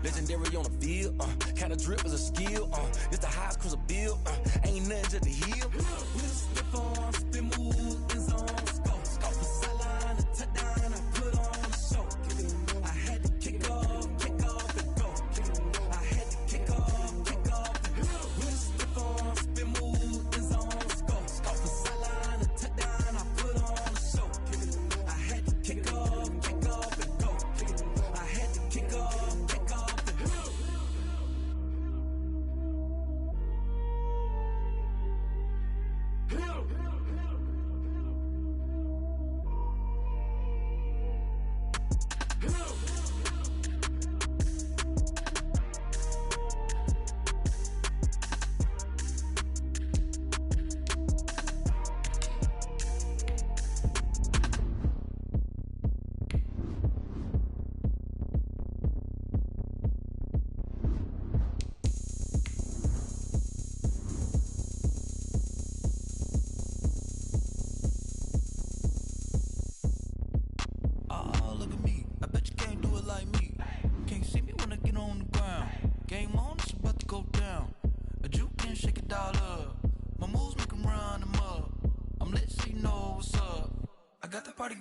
legendary on the field. Kinda drip is a skill. It's the highest cruiser bill. Ain't nothing just to heal. Stiff on, spin move, in zone, scope. Scope the sideline, a touchdown, I put on the show. I had to kick off and go. I had to kick off and go. Stiff on, spin move, in zone, scope. Scope the sideline, a touchdown, I put on the show. I had to kick off and go. I had to kick off and go.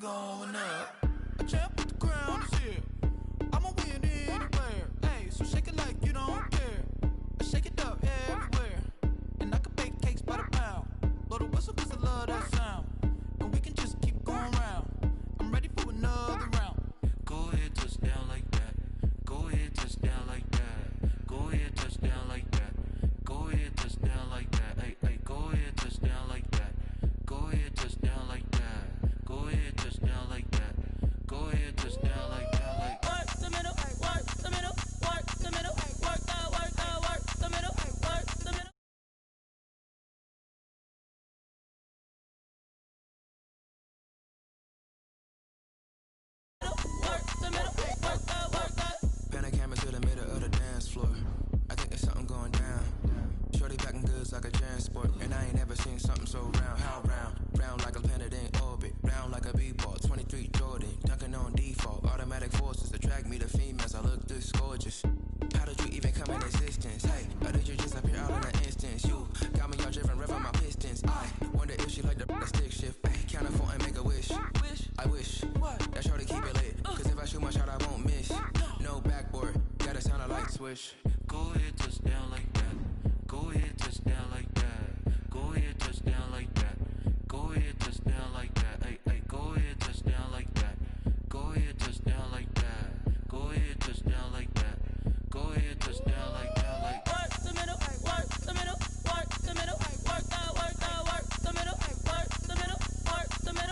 Going up, a champ with the crown is here. I'ma win anywhere. Hey, so shake it like you don't care. I shake it up everywhere, and I can bake cakes by the pound. Blow the whistle 'cause I love that sound, and we can just keep going round. I'm ready for another round. Go ahead, touch down like that. Go ahead, touch down like that. Go ahead, touch down like that. Go ahead, touch down like that. Hey, hey, go ahead, touch down like that. Go ahead, touch down like that. Go ahead, touch down like that. Go ahead, touch down like that. Like work the middle, work the middle, work the middle, work the middle, work the middle. Panic hammer to the middle of the dance floor. I think there's something going down. Shorty packing goods like a transport, and I ain't never seen something so round. How round? Round like a planet in orbit, round like a b-ball. 23 Jordan, dunking on default. Automatic forces attract me to females. I look this gorgeous. How did you even come in existence? Hey, or did you just appear out in an instance? You got me all driven, revving my pistons. I wonder if she like the stick shift. Ay, count a phone and make a wish. I wish that shorty keep it lit. 'Cause if I shoot my shot, I won't miss. No backboard, gotta sound a light switch. Go ahead, touch down like that. Go ahead, touch down like that. Go ahead, touch down like that. Go ahead, touch down like that. Hey, hey, go ahead, touch down like that. Go ahead, touch down like that. Go ahead, touch down like that. Go ahead, touch down like that. Like work the middle, work the middle, work the middle, work the middle, work the middle, work the middle,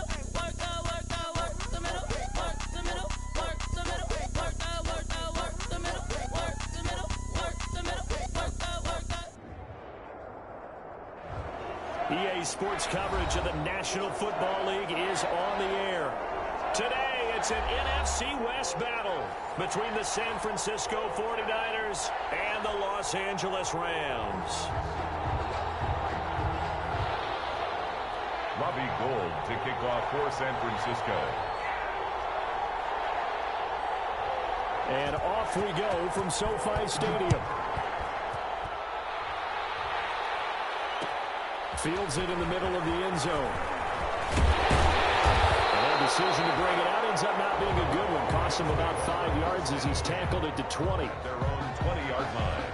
work the middle, work the middle, work the middle, work the middle, work the middle, work the middle, work the middle, work the middle, work the. EA Sports coverage of the National Football League is on the air. Today, it's an NFC West battle between the San Francisco 49ers and the Los Angeles Rams. Robbie Gould to kick off for San Francisco. And off we go from SoFi Stadium. Fields it in the middle of the end zone. And their decision to bring it out ends up not being a good one. Costs him about 5 yards as he's tackled it to 20. Their own 20-yard line.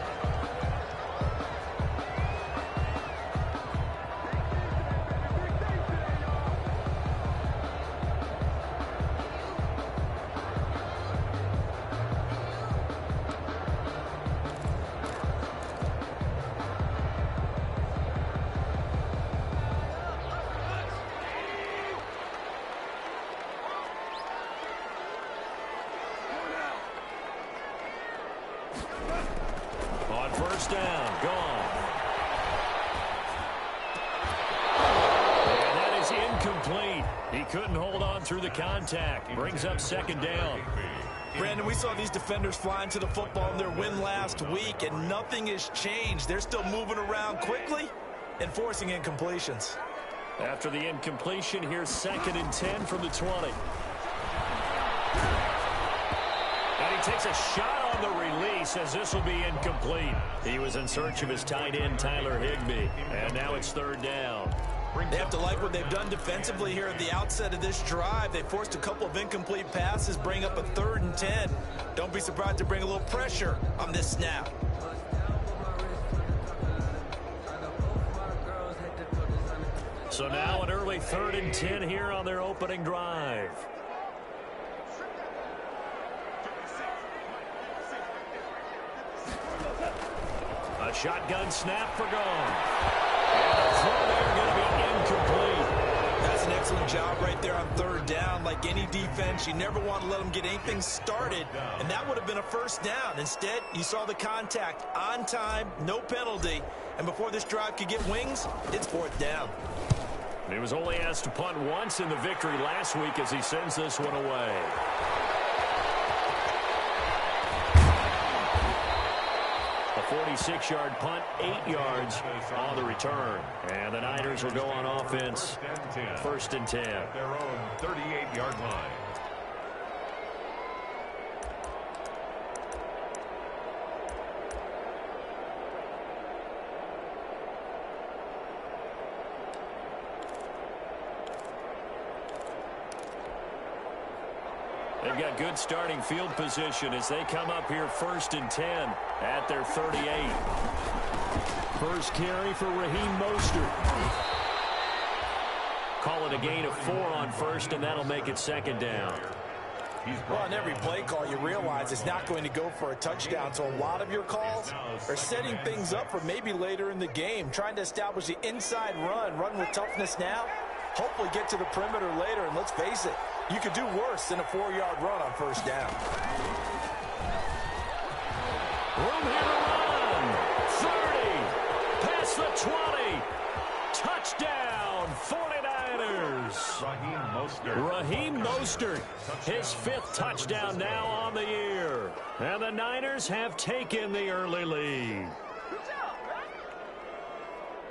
First down, gone. And that is incomplete. He couldn't hold on through the contact. Brings up second down. Brandon, we saw these defenders flying to the football in their win last week, and nothing has changed. They're still moving around quickly and forcing incompletions. After the incompletion, here's 2nd and 10 from the 20. And he takes a shot on the release as this will be incomplete. He was in search of his tight end, Tyler Higbee, and now it's third down. They have to like what they've done defensively here at the outset of this drive. They forced a couple of incomplete passes, bring up a 3rd and 10. Don't be surprised to bring a little pressure on this snap. So now an early 3rd and 10 here on their opening drive. A shotgun snap for gone. And the throw there going to be incomplete. That's an excellent job right there on 3rd down. Like any defense, you never want to let them get anything started, and that would have been a 1st down. Instead, you saw the contact on time, no penalty, and before this drive could get wings, it's 4th down. He was only asked to punt once in the victory last week as he sends this one away. A 46-yard punt, 8 yards on the return. And the Niners will go on offense, 1st and 10. Their own 38-yard line. They've got good starting field position as they come up here 1st and 10 at their 38. First carry for Raheem Mostert. Call it a gain of 4 on 1st, and that'll make it 2nd down. Well, on every play call, you realize it's not going to go for a touchdown, so a lot of your calls are setting things up for maybe later in the game, trying to establish the inside run with toughness now, hopefully get to the perimeter later, and let's face it, you could do worse than a 4-yard run on 1st down. Room here to run. 30. Past the 20. Touchdown, 49ers. Raheem Mostert, his 5th touchdown now on the year. And the Niners have taken the early lead.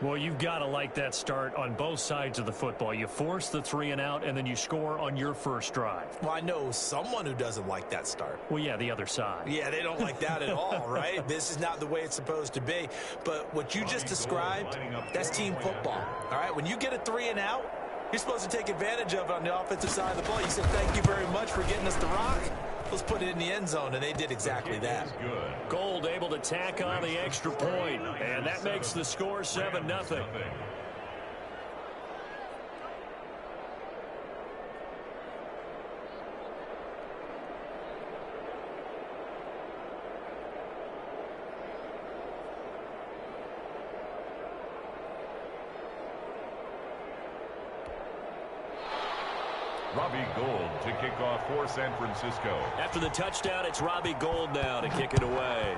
Well, you've got to like that start on both sides of the football. You force the 3 and out, and then you score on your first drive. Well, I know someone who doesn't like that start. Well, yeah, the other side. Yeah, they don't like that at all, right? This is not the way it's supposed to be. But what you just described, that's team football, all right? When you get a 3 and out, you're supposed to take advantage of it on the offensive side of the ball. You said, thank you very much for getting us the rock. Let's put it in the end zone, and they did exactly that. Gold able to tack on the extra point, and that makes the score 7-0. Robbie Gould to kick off for San Francisco. After the touchdown, it's Robbie Gould now to kick it away.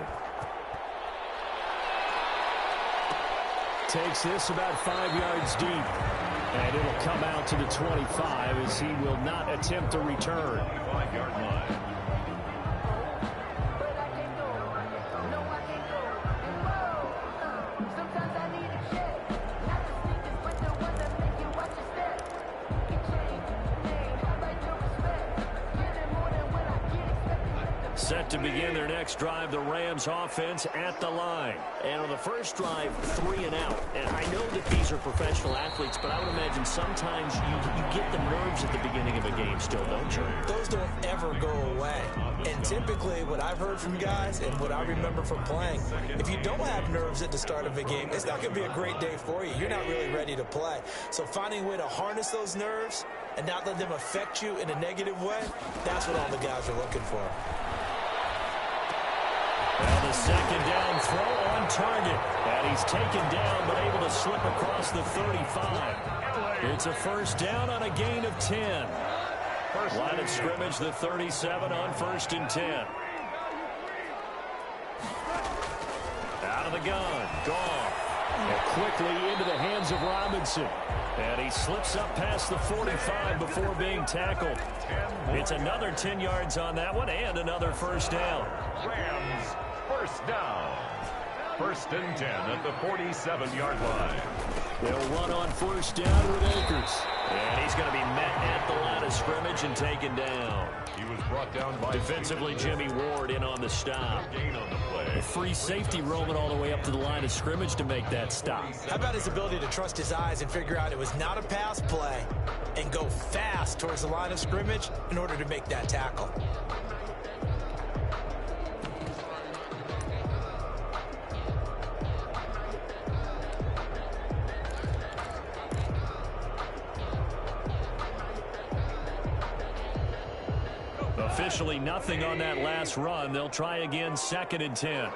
Takes this about 5 yards deep. And it'll come out to the 25 as he will not attempt a return. 25-yard line. Set to begin their next drive, the Rams offense at the line. And on the first drive, 3 and out. And I know that these are professional athletes, but I would imagine sometimes you get the nerves at the beginning of a game still, don't you? Those don't ever go away. And typically what I've heard from guys and what I remember from playing, if you don't have nerves at the start of a game, it's not going to be a great day for you. You're not really ready to play. So finding a way to harness those nerves and not let them affect you in a negative way, that's what all the guys are looking for. Well, the second down throw on target. And he's taken down but able to slip across the 35. It's a first down on a gain of 10. Line of scrimmage, the 37 on 1st and 10. Out of the gun. Gone. And quickly into the hands of Robinson. And he slips up past the 45 before being tackled. It's another 10 yards on that one and another first down. Rams, first down. 1st and 10 at the 47-yard line. They'll run on first down with Akers. And he's going to be met at the line of scrimmage and taken down. He was brought down by defensively, Jimmy Ward in on the stop. Gain on the play. A free safety roaming all the way up to the line of scrimmage to make that stop. How about his ability to trust his eyes and figure out it was not a pass play and go fast towards the line of scrimmage in order to make that tackle? Officially nothing on that last run. They'll try again, 2nd and 10.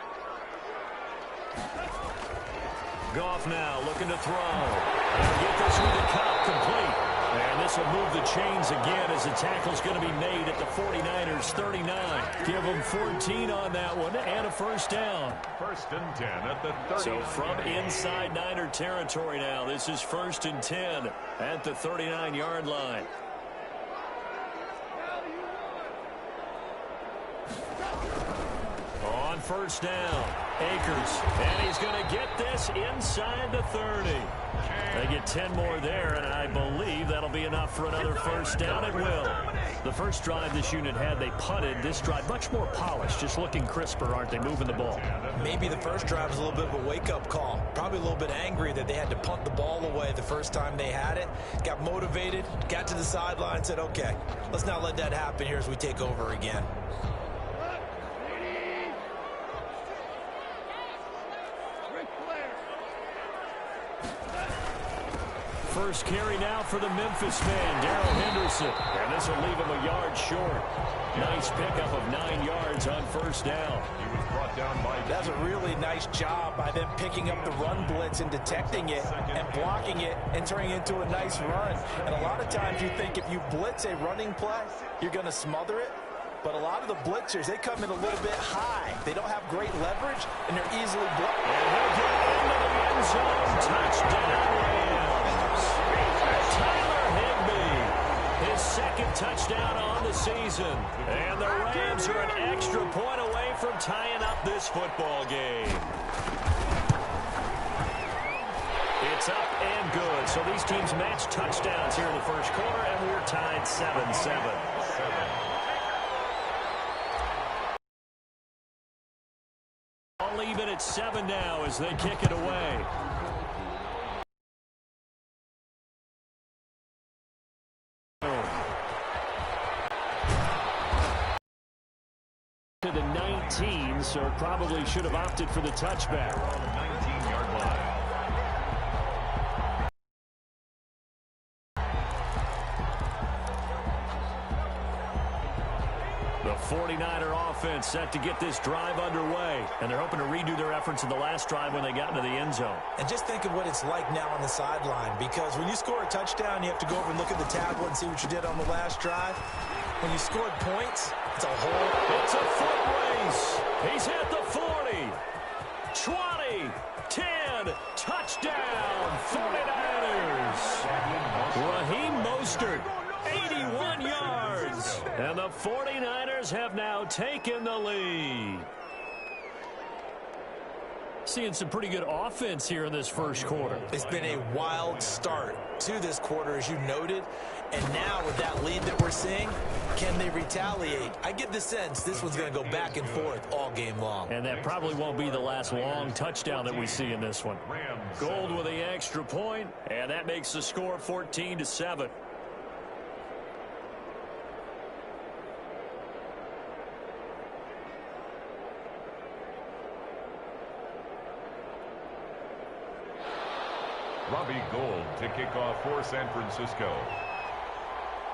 Goff now looking to throw. They'll get this with the cut complete. And this will move the chains again as the tackle's going to be made at the 49ers 39. Give them 14 on that one and a first down. 1st and 10 at the 30. So from inside Niner territory now, this is 1st and 10 at the 39-yard line. On first down, Akers, and he's going to get this inside the 30. They get 10 more there, and I believe that'll be enough for another first down. It will. The first drive this unit had, they punted. This drive, much more polished, just looking crisper, aren't they, moving the ball? Maybe the first drive was a little bit of a wake-up call. Probably a little bit angry that they had to punt the ball away the first time they had it. Got motivated, got to the sideline, said, okay, let's not let that happen here as we take over again. First carry now for the Memphis man, Darrell Henderson. And this will leave him a yard short. Nice pickup of 9 yards on first down. He was brought down by... That's a really nice job by them picking up the run blitz and detecting it and blocking it and turning it into a nice run. And a lot of times you think if you blitz a running play, you're going to smother it. But a lot of the blitzers, they come in a little bit high. They don't have great leverage, and they're easily blocked. And he'll get into the end zone. Touchdown, Rams. Tyler Higbee, his 2nd touchdown on the season. And the Rams are an extra point away from tying up this football game. It's up and good. So these teams match touchdowns here in the first quarter, and we're tied 7-7. All even at 7 now as they kick it away. To the 19, so probably should have opted for the touchback. On the 19-yard line. The 49er offense set to get this drive underway, and they're hoping to redo their efforts in the last drive when they got into the end zone. And just think of what it's like now on the sideline, because when you score a touchdown, you have to go over and look at the tablet and see what you did on the last drive. When you scored points, it's a whole... It's a foot race. He's at the 40, 20, 10, touchdown, 49ers. Raheem Mostert, 81 yards. And the 49ers have now taken the lead. Seeing some pretty good offense here in this first quarter. It's been a wild start to this quarter, as you noted. And now with that lead that we're seeing, can they retaliate? I get the sense this one's going to go back and forth all game long. And that probably won't be the last long touchdown that we see in this one. Gold with the extra point, and that makes the score 14-7. Robbie Gould to kick off for San Francisco.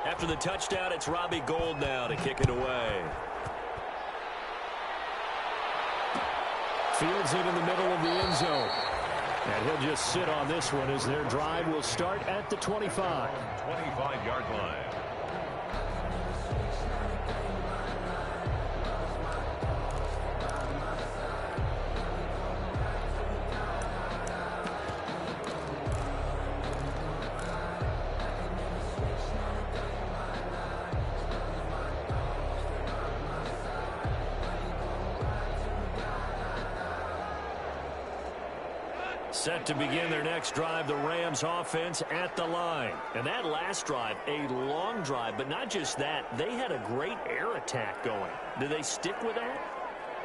After the touchdown, it's Robbie Gould now to kick it away. Fields it in the middle of the end zone. And he'll just sit on this one as their drive will start at the 25. 25-yard line. Set to begin their next drive, the Rams offense at the line. And that last drive, a long drive, but not just that. They had a great air attack going. Do they stick with that?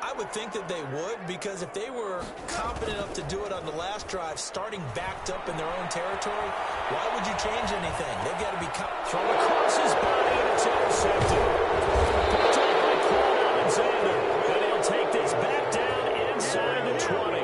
I would think that they would, because if they were confident enough to do it on the last drive, starting backed up in their own territory, why would you change anything? They've got to be thrown across his body, and it's intercepted. Picked up by Quan Alexander, and he'll take this back down inside the 20.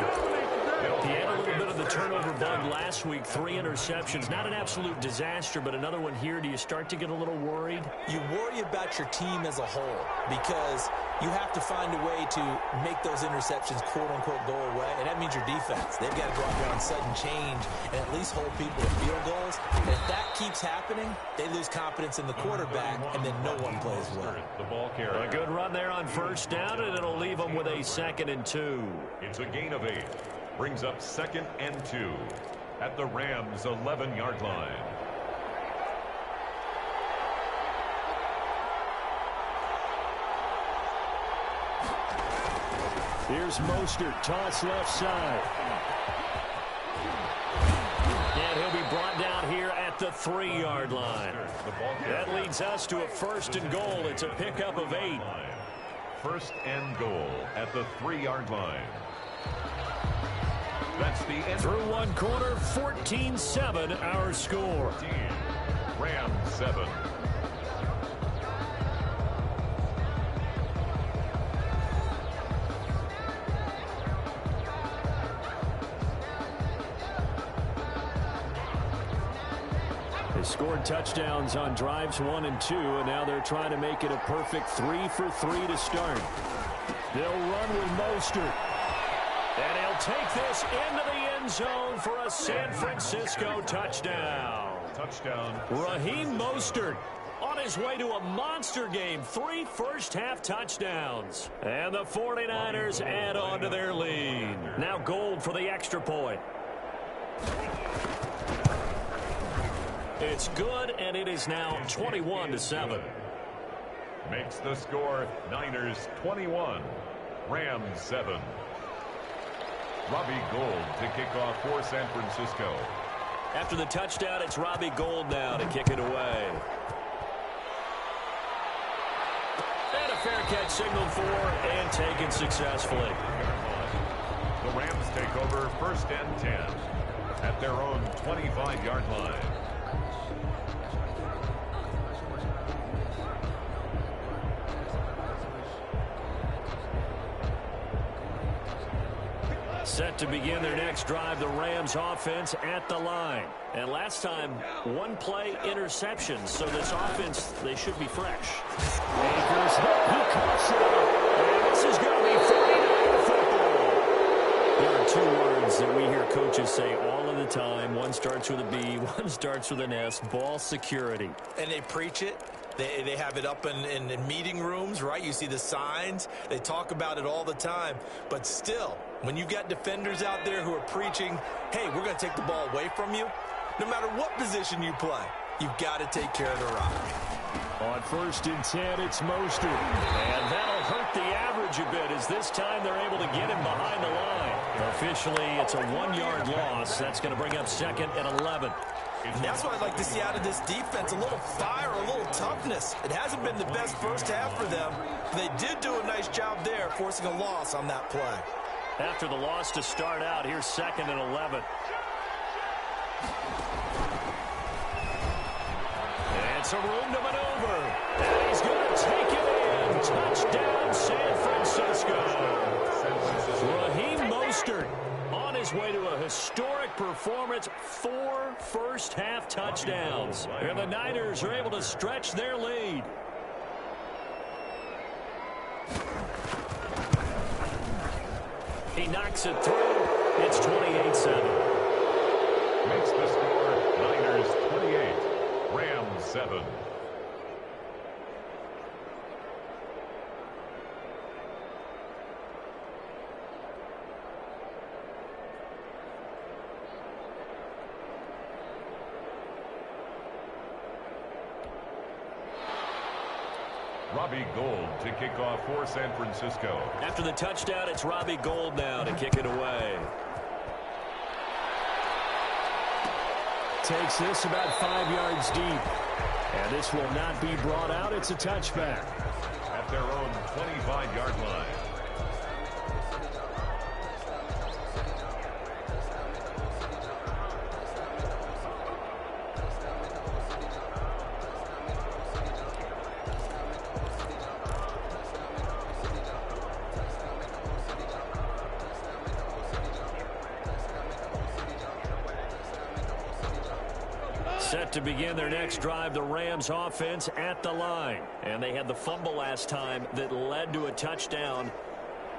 He had a little bit of the turnover bug last week, 3 interceptions. Not an absolute disaster, but another one here. Do you start to get a little worried? You worry about your team as a whole, because you have to find a way to make those interceptions, quote-unquote, go away, and that means your defense. They've got to go out there on sudden change and at least hold people to field goals. And if that keeps happening, they lose confidence in the quarterback, and then no one plays well. The ball carrier. A good run there on first down, and it'll leave them with a 2nd and 2. It's a gain of 8. Brings up 2nd and 2 at the Rams' 11-yard line. Here's Mostert, toss left side. And he'll be brought down here at the 3-yard line. That leads us to a 1st and goal. It's a pickup of 8. 1st and goal at the 3-yard line. That's the end. Through one quarter, 14-7 our score. Rams 7. They scored touchdowns on drives 1 and 2, and now they're trying to make it a perfect 3 for 3 to start. They'll run with Mostert. And he'll take this into the end zone for a San Francisco touchdown. Touchdown. Raheem Mostert on his way to a monster game. 3 first-half touchdowns. And the 49ers add on to their lead. Now Gold for the extra point. It's good, and it is now 21-7. Makes the score Niners 21, Rams 7. Robbie Gould to kick off for San Francisco. After the touchdown, it's Robbie Gould now to kick it away. And a fair catch signaled for and taken successfully. The Rams take over 1st and 10 at their own 25-yard line. Set to begin their next drive, the Rams offense at the line. And last time, 1 play interception. So this offense, they should be fresh. Akers, he cuts it up. And this is going to be 49 football. There are 2 words that we hear coaches say all of the time. One starts with a B, one starts with an S. Ball security. And they preach it. They have it up in meeting rooms, right? You see the signs. They talk about it all the time. But still, when you got defenders out there who are preaching, hey, we're going to take the ball away from you, no matter what position you play, you've got to take care of the rock. On 1st and 10, it's Mostert. And that'll hurt the average a bit as this time they're able to get him behind the line. Officially, it's a 1-yard loss. That's going to bring up 2nd and 11. And that's what I'd like to see out of this defense, a little fire, a little toughness. It hasn't been the best first half for them. They did do a nice job there, forcing a loss on that play. After the loss to start out, here's 2nd and 11. And it's a room to maneuver. And he's going to take it in. Touchdown, San Francisco. Raheem Mostert on his way to a historic performance. 4 first-half touchdowns. And the Niners are able to stretch their lead. He knocks it through. It's 28-7. Makes the score Niners 28, Rams 7. Robbie Gould to kick off for San Francisco. After the touchdown, it's Robbie Gould now to kick it away. Takes this about 5 yards deep. And this will not be brought out. It's a touchback. At their own 25-yard line. Set to begin their next drive, the Rams offense at the line. And they had the fumble last time that led to a touchdown.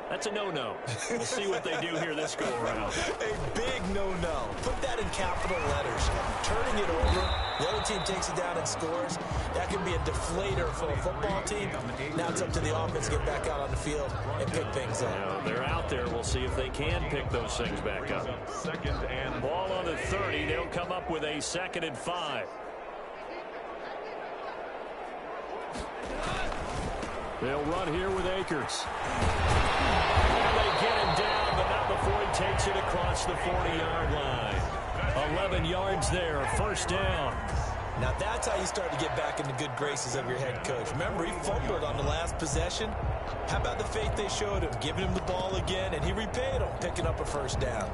That's a no-no. We'll see what they do here this go-around. A big no-no. Put that in capital letters. Turning it over, the other team takes it down and scores. That can be a deflator for a football team. Now it's up to the offense to get back out on the field and pick things up. Now, they're out there. We'll see if they can pick those things back up. Second and ball on the 30. They'll come up with a 2nd and 5. They'll run here with Akers. And they get him down, but not before he takes it across the 40-yard line. 11 yards there, 1st down. Now that's how you start to get back in the good graces of your head coach. Remember, he fumbled on the last possession. How about the faith they showed him, giving him the ball again, and he repaid him, picking up a 1st down.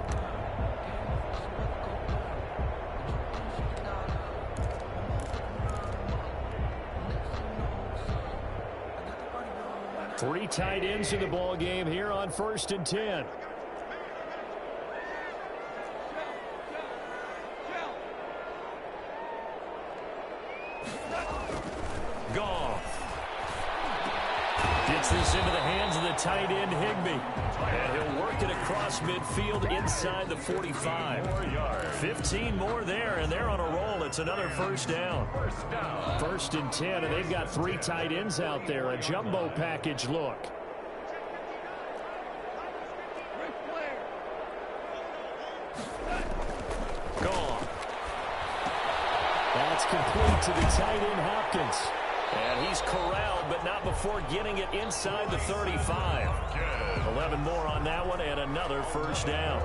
Three tight ends in the ball game here on 1st and 10. Goff gets this into the hands of the tight end Higbee. And he'll work it across midfield inside the 45. 15 more there, and they're on a roll. It's another 1st down. 1st and 10, and they've got 3 tight ends out there. A jumbo package look. Gone. That's complete to the tight end Hopkins. And he's corralled, but not before getting it inside the 35. 11 more on that one, and another 1st down.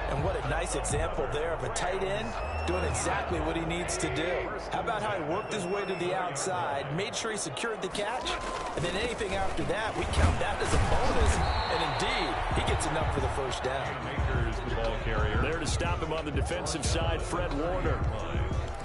And what a nice example there of a tight end doing exactly what he needs to do. How about how he worked his way to the outside, made sure he secured the catch, and then anything after that, we count that as a bonus. And indeed, he gets enough for the 1st down. Makers, the ball carrier. There to stop him on the defensive side, Fred Warner.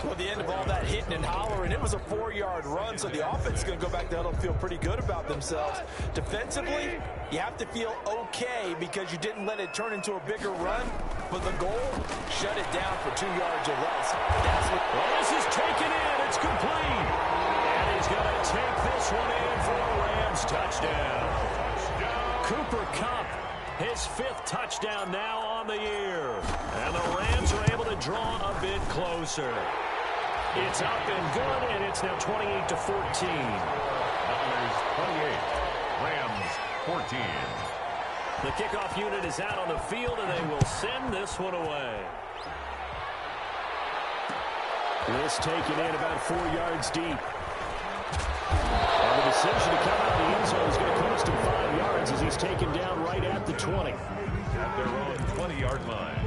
Well, the end of all that hitting and hollering, it was a 4-yard run, so the offense is going to go back there and feel pretty good about themselves. Defensively, you have to feel okay because you didn't let it turn into a bigger run, but the goal, shut it down for 2 yards or less. That's what. Well, this is taken in. It's complete. And he's going to take this one in for a Rams touchdown. Cooper Kupp, his 5th touchdown now on the year. And the Rams are able to draw a bit closer. It's up and good, and it's now 28-14. Niners 28, Rams 14. The kickoff unit is out on the field, and they will send this one away. This taken in about 4 yards deep. And the decision to come out of the end zone is going to cost him 5 yards as he's taken down right at the 20. At their own 20-yard line.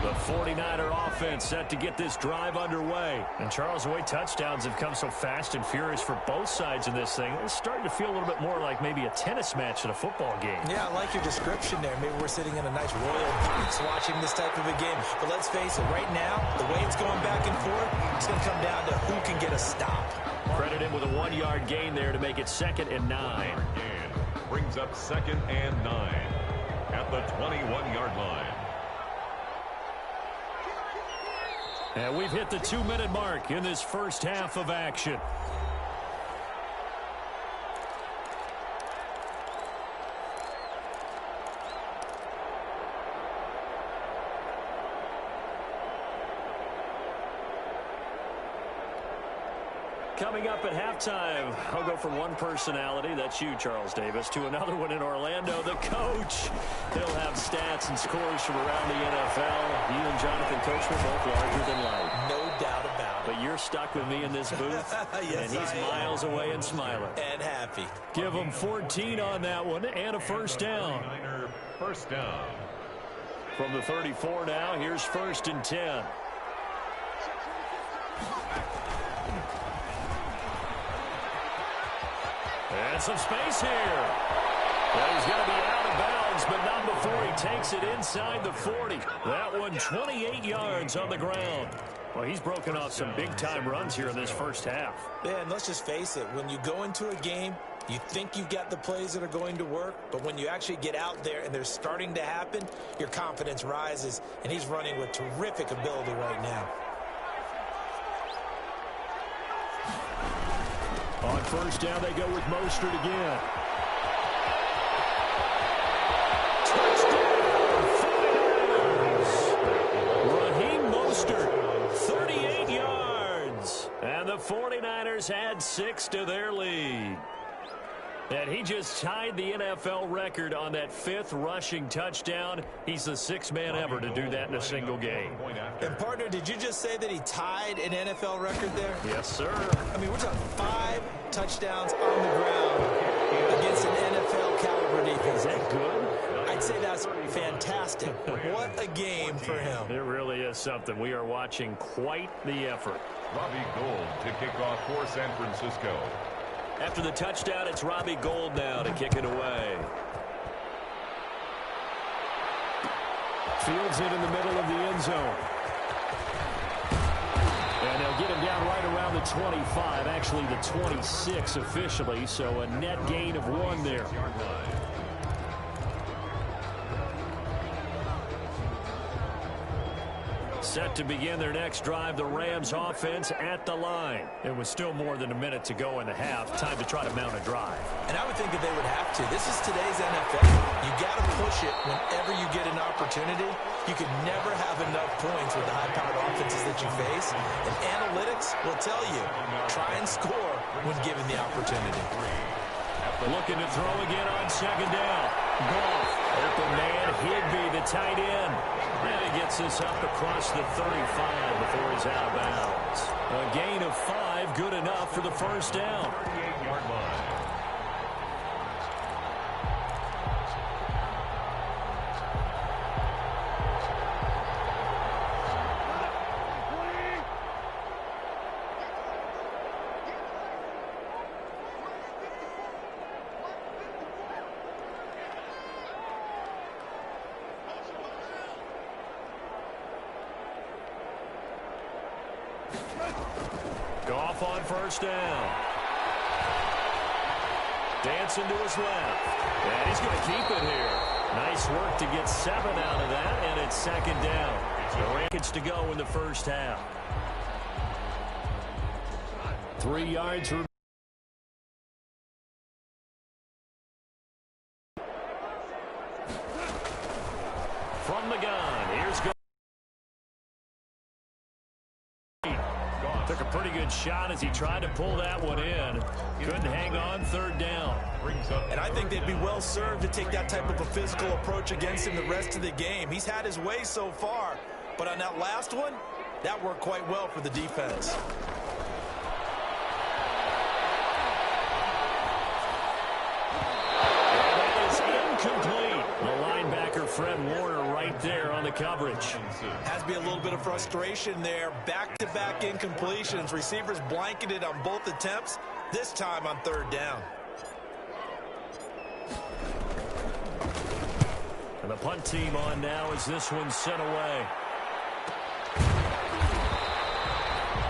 The 49er offense set to get this drive underway. And Charles, the way touchdowns have come so fast and furious for both sides in this thing, it's starting to feel a little bit more like maybe a tennis match in a football game. Yeah, I like your description there. Maybe we're sitting in a nice royal box watching this type of a game. But let's face it, right now, the way it's going back and forth, it's going to come down to who can get a stop. Credit him with a 1-yard gain there to make it 2nd and 9. Brings up 2nd and 9 at the 21-yard line. And we've hit the 2-minute mark in this first half of action. Coming up at halftime, I'll go from one personality, that's you, Charles Davis, to another one in Orlando, the coach. He'll have stats and scores from around the NFL. You and Jonathan Coachman both larger than life. No doubt about it. but you're stuck with me in this booth, yes, and he's miles away and smiling. And happy. Give him 14 on that one and a first down. First down. From the 34 now, here's 1st and 10. And some space here. Well, he's going to be out of bounds, but not before he takes it inside the 40. That one 28 yards on the ground. Well, he's broken off some big-time runs here in this first half. Yeah, and let's just face it. When you go into a game, you think you've got the plays that are going to work, but when you actually get out there and they're starting to happen, your confidence rises, and he's running with terrific ability right now. On first down, they go with Mostert again. Touchdown, 49ers. Raheem Mostert, 38 yards. And the 49ers add 6 to their lead. And he just tied the NFL record on that 5th rushing touchdown. He's the 6th man ever to do that in a single game. And, partner, did you just say that he tied an NFL record there? Yes, sir. I mean, we're talking 5 touchdowns on the ground against an NFL caliber defense. Is that good? I'd say that's fantastic. What a game for him. It really is something. We are watching quite the effort. Robbie Gould to kick off for San Francisco. After the touchdown, it's Robbie Gould now to kick it away. Fields it in the middle of the end zone. And they'll get him down right around the 25, actually the 26 officially, so a net gain of 1 there. Set to begin their next drive, the Rams offense at the line. It was still more than a minute to go in the half. Time to try to mount a drive. And I would think that they would have to. This is today's NFL. You got to push it whenever you get an opportunity. You can never have enough points with the high-powered offenses that you face. And analytics will tell you, try and score when given the opportunity. Looking to throw again on 2nd down. Goff, open man, Higbee, the tight end. And he gets this up across the 35 before he's out of bounds. A gain of 5, good enough for the first down. 38-yard line. Goff on first down. Dancing to his left. And he's going to keep it here. Nice work to get 7 out of that, and it's 2nd down. The Rackets to go in the first half. 3 yards remaining. From the gun, here's Goff. Took a pretty good shot as he tried to pull that one in. Couldn't hang on 3rd down. And I think they'd be well served to take that type of a physical approach against him the rest of the game. He's had his way so far, but on that last one, that worked quite well for the defense. And that is incomplete. The linebacker, Fred Warner, right there on the coverage. Has to be a little bit of frustration there. Back-to-back incompletions. Receivers blanketed on both attempts, this time on 3rd down. And the punt team on now as this one's sent away.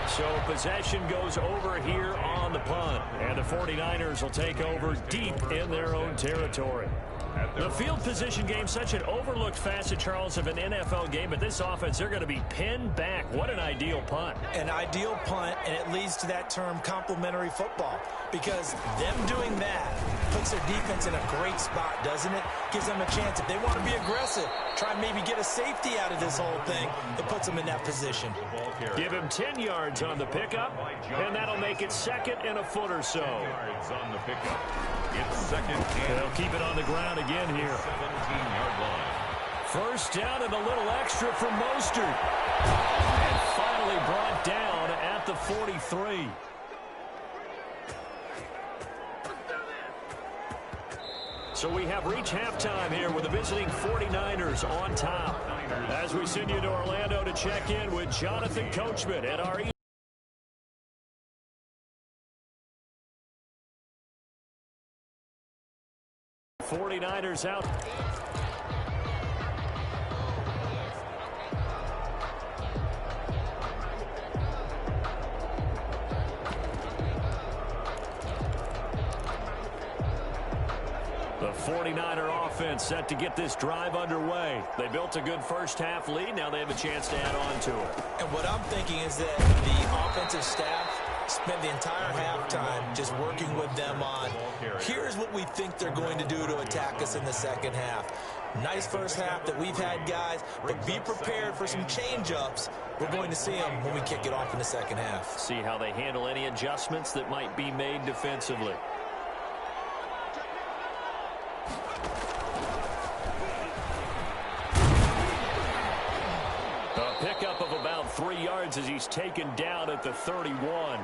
So possession goes over here on the punt. And the 49ers will take over deep in their own territory. The field position game, such an overlooked facet, Charles, of an NFL game, but this offense, they're going to be pinned back. What an ideal punt. An ideal punt, and it leads to that term complementary football, because them doing that puts their defense in a great spot, doesn't it? Gives them a chance. If they want to be aggressive, try and maybe get a safety out of this whole thing, it puts them in that position. Give him 10 yards on the pickup, and that'll make it 2nd and a foot or so. Yards on the pickup. It's 2nd and They'll keep it on the ground again here. 17-yard line. First down and a little extra for Mostert. And finally brought down at the 43. So we have reached halftime here with the visiting 49ers on top. As we send you to Orlando to check in with Jonathan Coachman at our 49ers out. The 49er offense set to get this drive underway. They built a good first-half lead. Now they have a chance to add on to it. And what I'm thinking is that the offensive staff spent the entire halftime just working with them on, here's what we think they're going to do to attack us in the second half. Nice first half that we've had, guys, but be prepared for some change-ups. We're going to see them when we kick it off in the second half. See how they handle any adjustments that might be made defensively. A pickup of about 3 yards as he's taken down at the 31.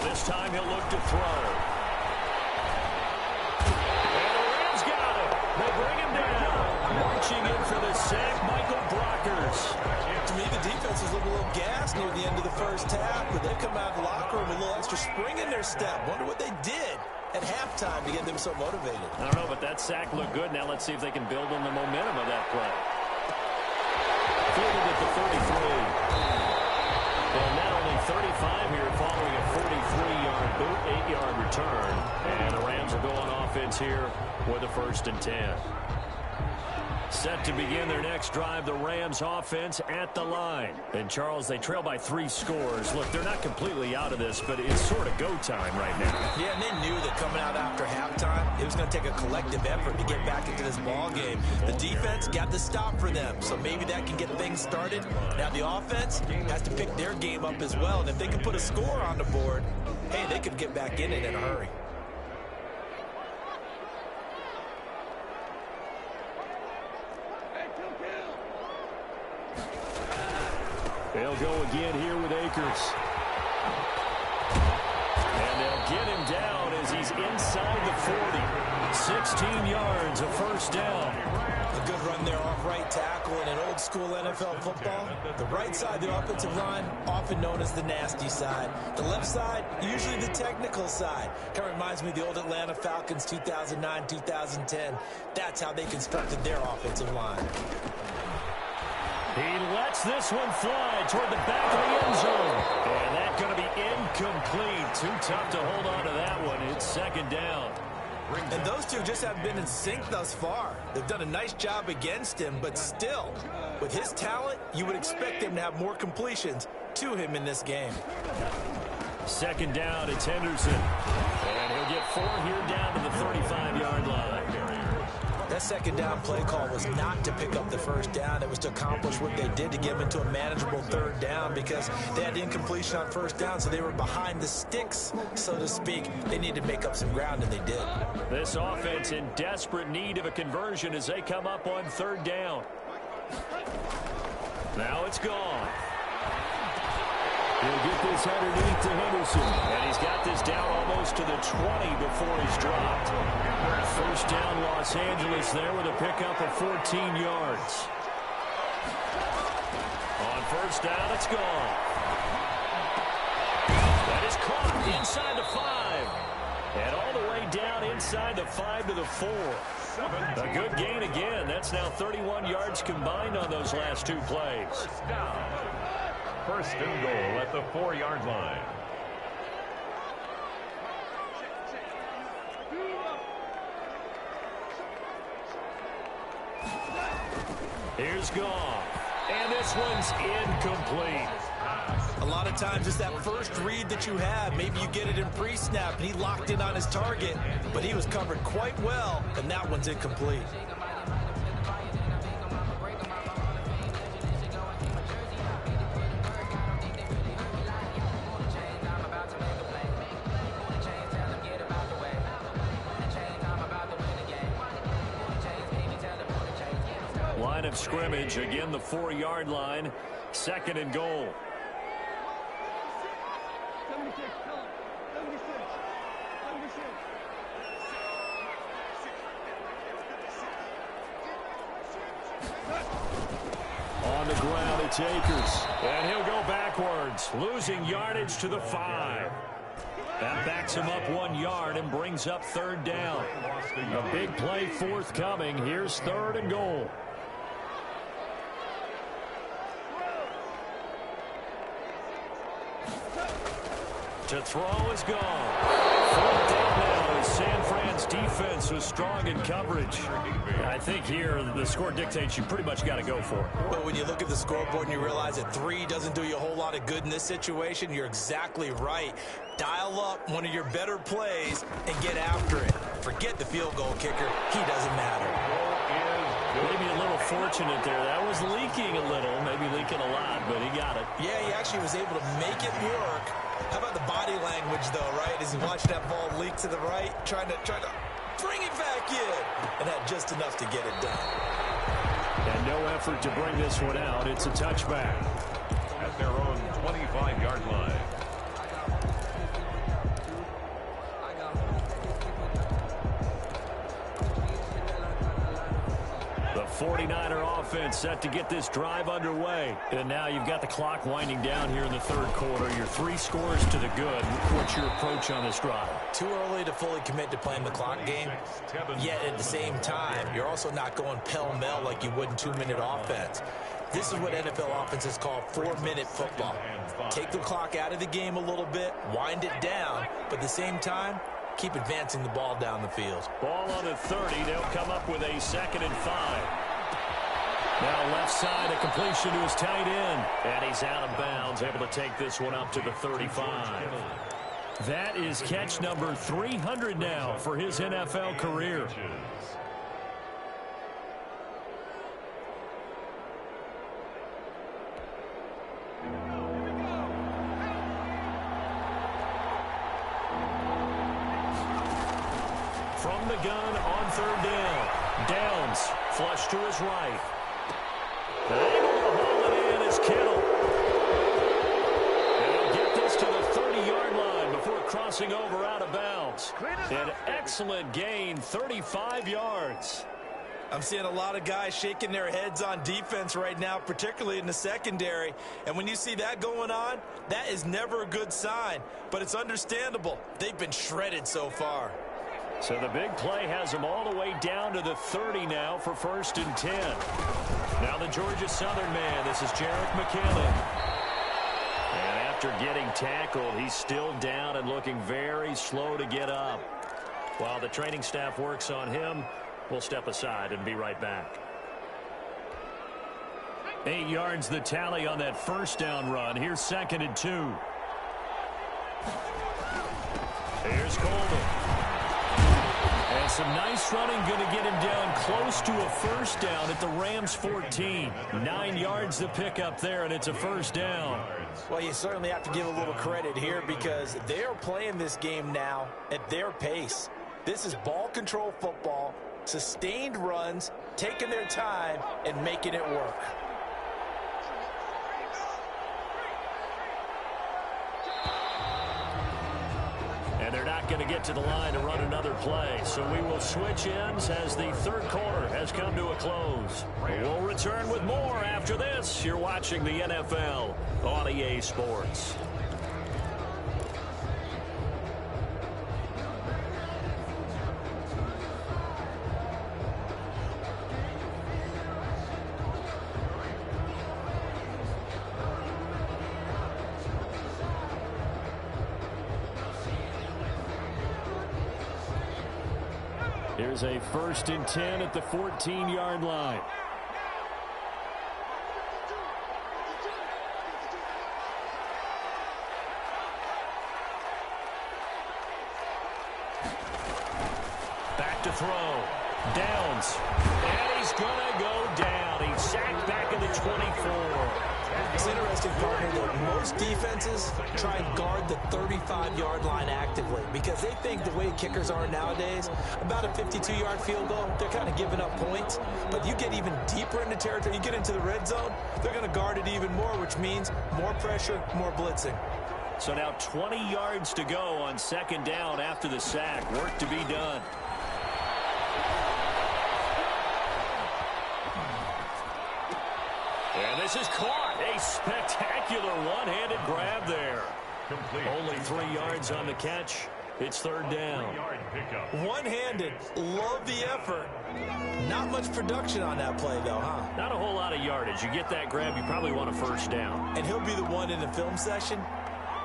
This time he'll look to throw. And the Rams got him. They bring him down. Marching in for the sack, Michael Brockers. To me, the defense was looking a little gassed near the end of the first half, but they've come out of the locker room with a little extra spring in their step. Wonder what they did at halftime to get them so motivated. I don't know, but that sack looked good. Now let's see if they can build on the momentum of that play. Fielded at the 33. And not only 35 here following a 43-yard boot, 8-yard return. And the Rams are going offense here with a 1st and 10. Set to begin their next drive, the Rams offense at the line. And, Charles, they trail by 3 scores. Look, they're not completely out of this, but it's sort of go time right now. Yeah, and they knew that coming out after halftime, it was going to take a collective effort to get back into this ball game. The defense got the stop for them, so maybe that can get things started. Now the offense has to pick their game up as well, and if they can put a score on the board, hey, they could get back in it in a hurry. They'll go again here with Akers. And they'll get him down as he's inside the 40. 16 yards, a 1st down. A good run there off right tackle in an old school NFL football. The right side, the offensive line, often known as the nasty side. The left side, usually the technical side. Kind of reminds me of the old Atlanta Falcons 2009, 2010. That's how they constructed their offensive line. He lets this one fly toward the back of the end zone. And that's going to be incomplete. Too tough to hold on to that one. It's 2nd down. And those two just haven't been in sync thus far. They've done a nice job against him, but still, with his talent, you would expect him to have more completions to him in this game. 2nd down, it's Henderson. And he'll get 4 here down to the 35-yard line. That 2nd down play call was not to pick up the 1st down. It was to accomplish what they did to get them into a manageable 3rd down because they had incompletion on 1st down, so they were behind the sticks, so to speak. They needed to make up some ground, and they did. This offense in desperate need of a conversion as they come up on 3rd down. Now it's gone. He'll get this underneath to Henderson. And he's got this down almost to the 20 before he's dropped. 1st down, Los Angeles there with a pickup of 14 yards. On 1st down, it's gone. That is caught inside the 5. And all the way down inside the 5 to the 4. A good gain again. That's now 31 yards combined on those last 2 plays. 1st and goal at the 4-yard line. Here's Goff. And this one's incomplete. A lot of times it's that first read that you have. Maybe you get it in pre-snap, and he locked in on his target, but he was covered quite well, and that one's incomplete. Line of scrimmage, again the 4-yard line, 2nd and goal. On the ground, it's Akers. And he'll go backwards, losing yardage to the 5. That backs him up 1 yard and brings up 3rd down. A big play forthcoming. Here's 3rd and goal. To throw is gone. 4th down now as San Fran's defense was strong in coverage. I think here the score dictates you pretty much got to go for it. But when you look at the scoreboard and you realize that 3 doesn't do you a whole lot of good in this situation, you're exactly right. Dial up one of your better plays and get after it. Forget the field goal kicker. He doesn't matter. Maybe a little fortunate there. That was leaking a little, maybe leaking a lot, but he got it. Yeah, he actually was able to make it work. How about the body language, though, right? As he watched that ball leak to the right, trying to bring it back in, and had just enough to get it done. And no effort to bring this one out. It's a touchback. At their own 25-yard line. The 49er offense set to get this drive underway. And now you've got the clock winding down here in the 3rd quarter. Your 3 scores to the good. What's your approach on this drive? Too early to fully commit to playing the clock game. Yet at the same time, you're also not going pell-mell like you would in 2-minute offense. This is what NFL offenses call 4-minute football. Take the clock out of the game a little bit, wind it down, but at the same time, keep advancing the ball down the field. Ball on the 30. They'll come up with a 2nd and 5. Now left side, a completion to his tight end. And he's out of bounds, able to take this one up to the 35. That is catch number 300 now for his NFL career. From the gun on 3rd down. Downs, flush to his right. Able to hold it in is Kittle. And he'll get this to the 30-yard line before crossing over out of bounds. An excellent gain, 35 yards. I'm seeing a lot of guys shaking their heads on defense right now, particularly in the secondary. And when you see that going on, that is never a good sign. But it's understandable. They've been shredded so far. So the big play has them all the way down to the 30 now for 1st and 10. Now the Georgia Southern man, this is Jerick McKinnon. And after getting tackled, he's still down and looking very slow to get up. While the training staff works on him, we'll step aside and be right back. 8 yards the tally on that 1st down run. Here's 2nd and 2. Here's Coleman. And some nice running, going to get him down close to a 1st down at the Rams 14. 9 yards to pick up there, and it's a 1st down. Well, you certainly have to give a little credit here because they are playing this game now at their pace. This is ball control football, sustained runs, taking their time, and making it work. And they're not going to get to the line to run another play. So we will switch ends as the 3rd quarter has come to a close. We'll return with more after this. You're watching the NFL on EA Sports. Here's a 1st and 10 at the 14-yard line. to throw. Downs. And he's going to go down. He's sacked back in the 24. It's interesting, partner, that most defenses try and guard the 35-yard line actively because they think the way kickers are nowadays, about a 52-yard field goal, they're kind of giving up points. But you get even deeper into territory, you get into the red zone, they're going to guard it even more, which means more pressure, more blitzing. So now 20 yards to go on second down after the sack. Work to be done. And this is caught. A spectacular one-handed grab there. Complete. Only 3 yards on the catch. It's third down. One-handed. Love the effort. Not much production on that play, though, huh? Not a whole lot of yardage. You get that grab, you probably want a first down. And he'll be the one in the film session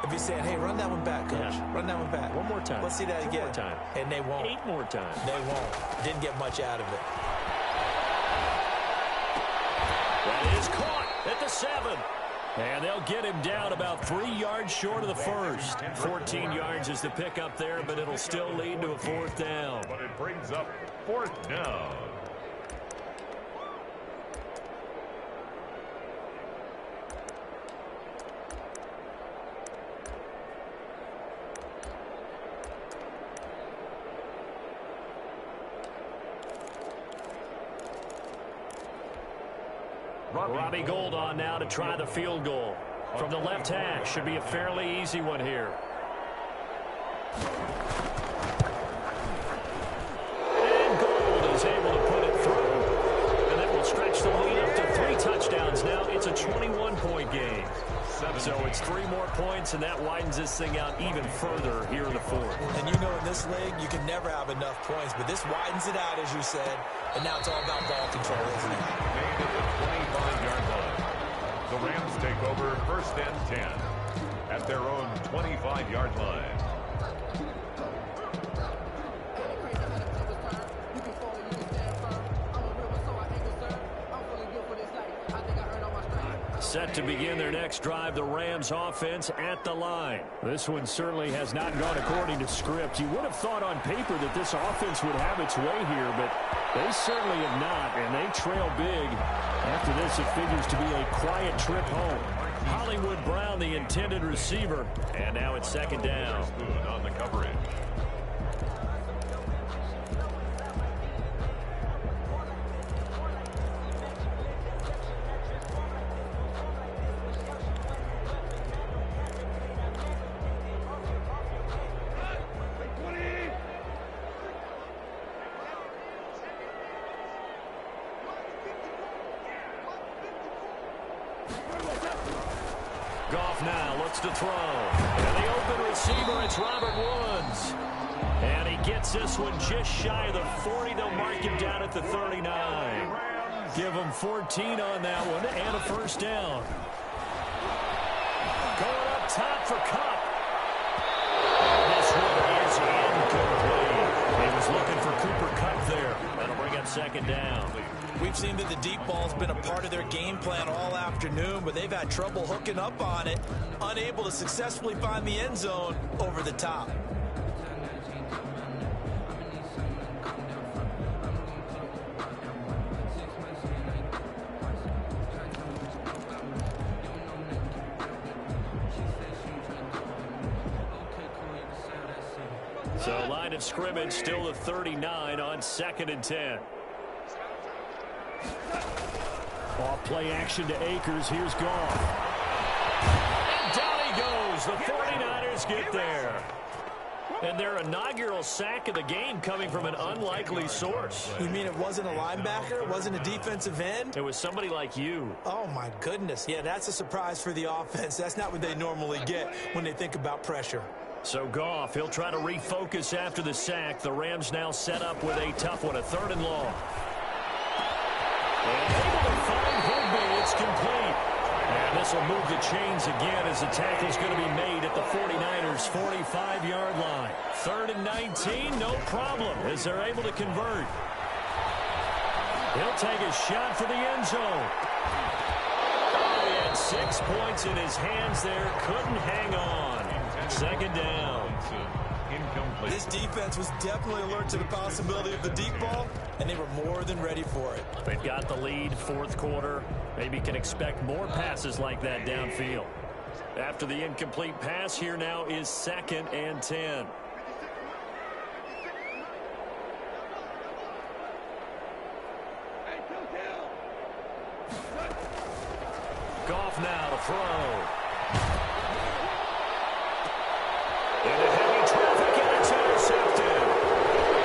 if he's saying, hey, run that one back, coach. Yeah. Run that one back. One more time. Let's see that again. 2 more time. And they won't. 8 more times. They won't. Didn't get much out of it. That is caught at the 7. And they'll get him down about 3 yards short of the first. 14 yards is the pickup there, but it'll still lead to a fourth down. But it brings up fourth down. Robbie Gould on now to try the field goal. From the left hash, should be a fairly easy one here. And Gould is able to put it through. And that will stretch the lead up to 3 touchdowns now. It's a 21-point game. So it's 3 more points, and that widens this thing out even further here in the fourth. And you know in this league, you can never have enough points, but this widens it out, as you said, and now it's all about ball control, isn't it? Made at the 25-yard line. The Rams take over first and 10 at their own 25-yard line. Set to begin their next drive, the Rams offense at the line. This one certainly has not gone according to script. You would have thought on paper that this offense would have its way here, but they certainly have not, and they trail big. After this, it figures to be a quiet trip home. Hollywood Brown, the intended receiver, and now it's second down. On the coverage. Goff now looks to throw. And the open receiver, it's Robert Woods. And he gets this one just shy of the 40. They'll mark him down at the 39. Give him 14 on that one and a first down. Going up top for Kupp. This one is incomplete. He was looking for Cooper Kupp there. That'll bring up second down. We've seen that the deep ball's been a part of their game plan all afternoon, but they've had trouble hooking up on it, unable to successfully find the end zone over the top. So line of scrimmage still the 39 on second and 10. Off play action to Akers. Here's Goff. And down he goes. The 49ers get there. And their inaugural sack of the game coming from an unlikely source. You mean it wasn't a linebacker? It wasn't a defensive end? It was somebody like you. Oh, my goodness. Yeah, that's a surprise for the offense. That's not what they normally get when they think about pressure. So Goff, he'll try to refocus after the sack. The Rams now set up with a tough one, a 3rd and long. And able to find Higbee. It's complete. And this will move the chains again as the tackle's going to be made at the 49ers' 45-yard line. 3rd and 19, no problem, as they're able to convert. He'll take a shot for the end zone. Oh, he had 6 points in his hands there. Couldn't hang on. Second down. incomplete. This defense was definitely alert to the possibility of the deep ball, and they were more than ready for it. They've got the lead, fourth quarter. Maybe can expect more passes like that downfield. After the incomplete pass, here now is 2nd and 10. Goff now to throw. Into heavy traffic, and it's intercepted.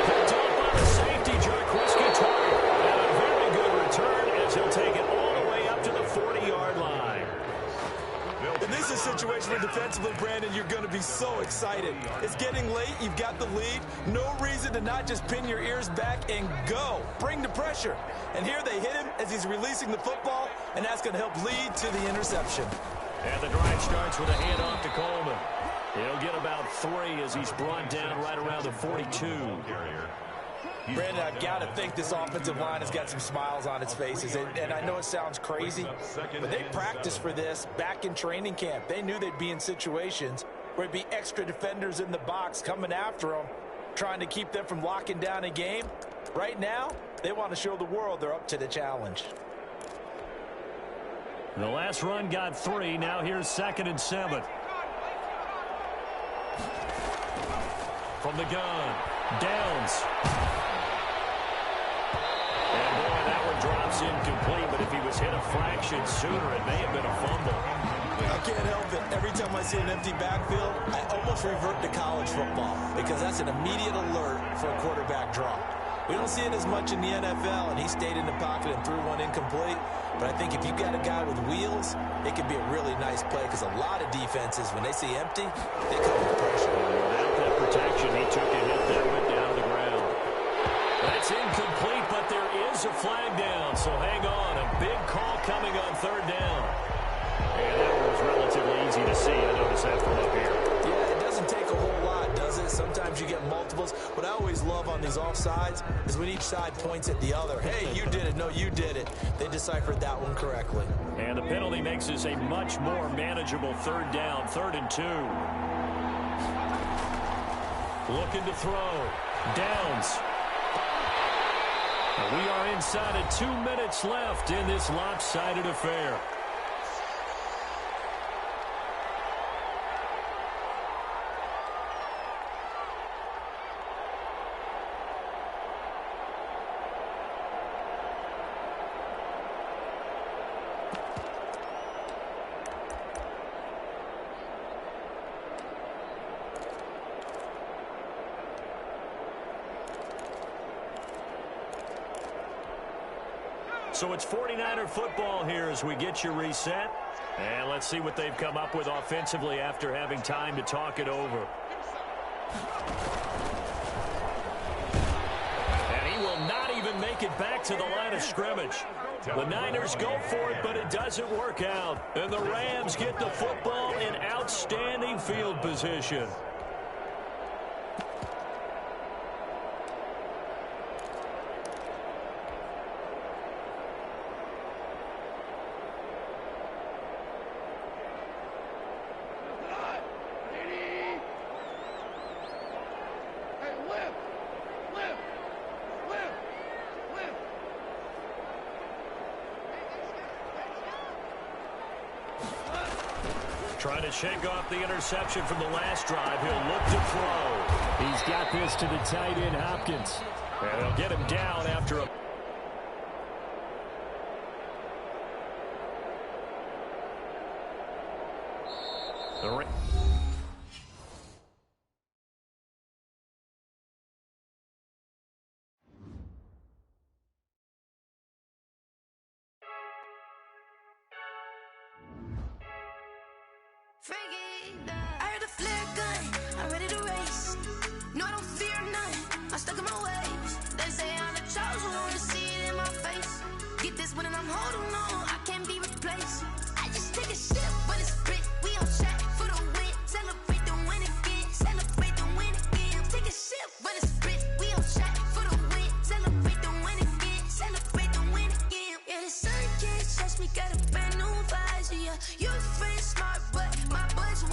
Picked up by the safety, Jarquiski Target. And a very good return as he'll take it all the way up to the 40-yard line. And this is a situation where defensively, Brandon, you're going to be so excited. It's getting late. You've got the lead. No reason to not just pin your ears back and go. Bring the pressure. And here they hit him as he's releasing the football, and that's going to help lead to the interception. And the drive starts with a handoff to Coleman. He'll get about 3 as he's brought down right around the 42. Brandon, I've got to think this offensive line has got some smiles on its faces. And I know it sounds crazy, but they practiced for this back in training camp. They knew they'd be in situations where it'd be extra defenders in the box coming after them, trying to keep them from locking down a game. Right now, they want to show the world they're up to the challenge. The last run got 3. Now here's 2nd and 7. From the gun, Downs. And boy, that one drops incomplete, but if he was hit a fraction sooner, it may have been a fumble. I can't help it. Every time I see an empty backfield, I almost revert to college football because that's an immediate alert for a quarterback draw. We don't see it as much in the NFL, and he stayed in the pocket and threw one incomplete. But I think if you've got a guy with wheels, it could be a really nice play because a lot of defenses, when they see empty, they come with pressure. Without that protection, he took a hit that went down to the ground. That's incomplete, but there is a flag down, so hang on. A big call coming on 3rd down. And that one was relatively easy to see. I noticed that from up here. Yeah, it doesn't take a whole lot, does it? Sometimes you get multiples. What I always love on these offsides is when each side points at the other. Hey, you did it. No, you did it. They deciphered that one correctly. And the penalty makes this a much more manageable 3rd down, 3rd and 2. Looking to throw. Downs. And we are inside of 2 minutes left in this lopsided affair. So it's 49er football here as we get you reset. And let's see what they've come up with offensively after having time to talk it over. And he will not even make it back to the line of scrimmage. The Niners go for it, but it doesn't work out. And the Rams get the football in outstanding field position. Trying to shake off the interception from the last drive. He'll look to throw. He's got this to the tight end, Hopkins. And they'll get him down after a... I heard a flare gun, I'm ready to race. No, I don't fear none, I'm stuck in my ways. They say I'm the chosen one, to see it in my face. Get this one and I'm holding on, I can't be replaced. I just take a sip, but it's split. We on track for the win. Celebrate the win again, celebrate the win again. Take a sip, but it's split. We on track for the win. Celebrate the win again, celebrate the win again. Yeah, the sun can't touch me, got a brand new visor. Yeah, you're friend smart, but my bud's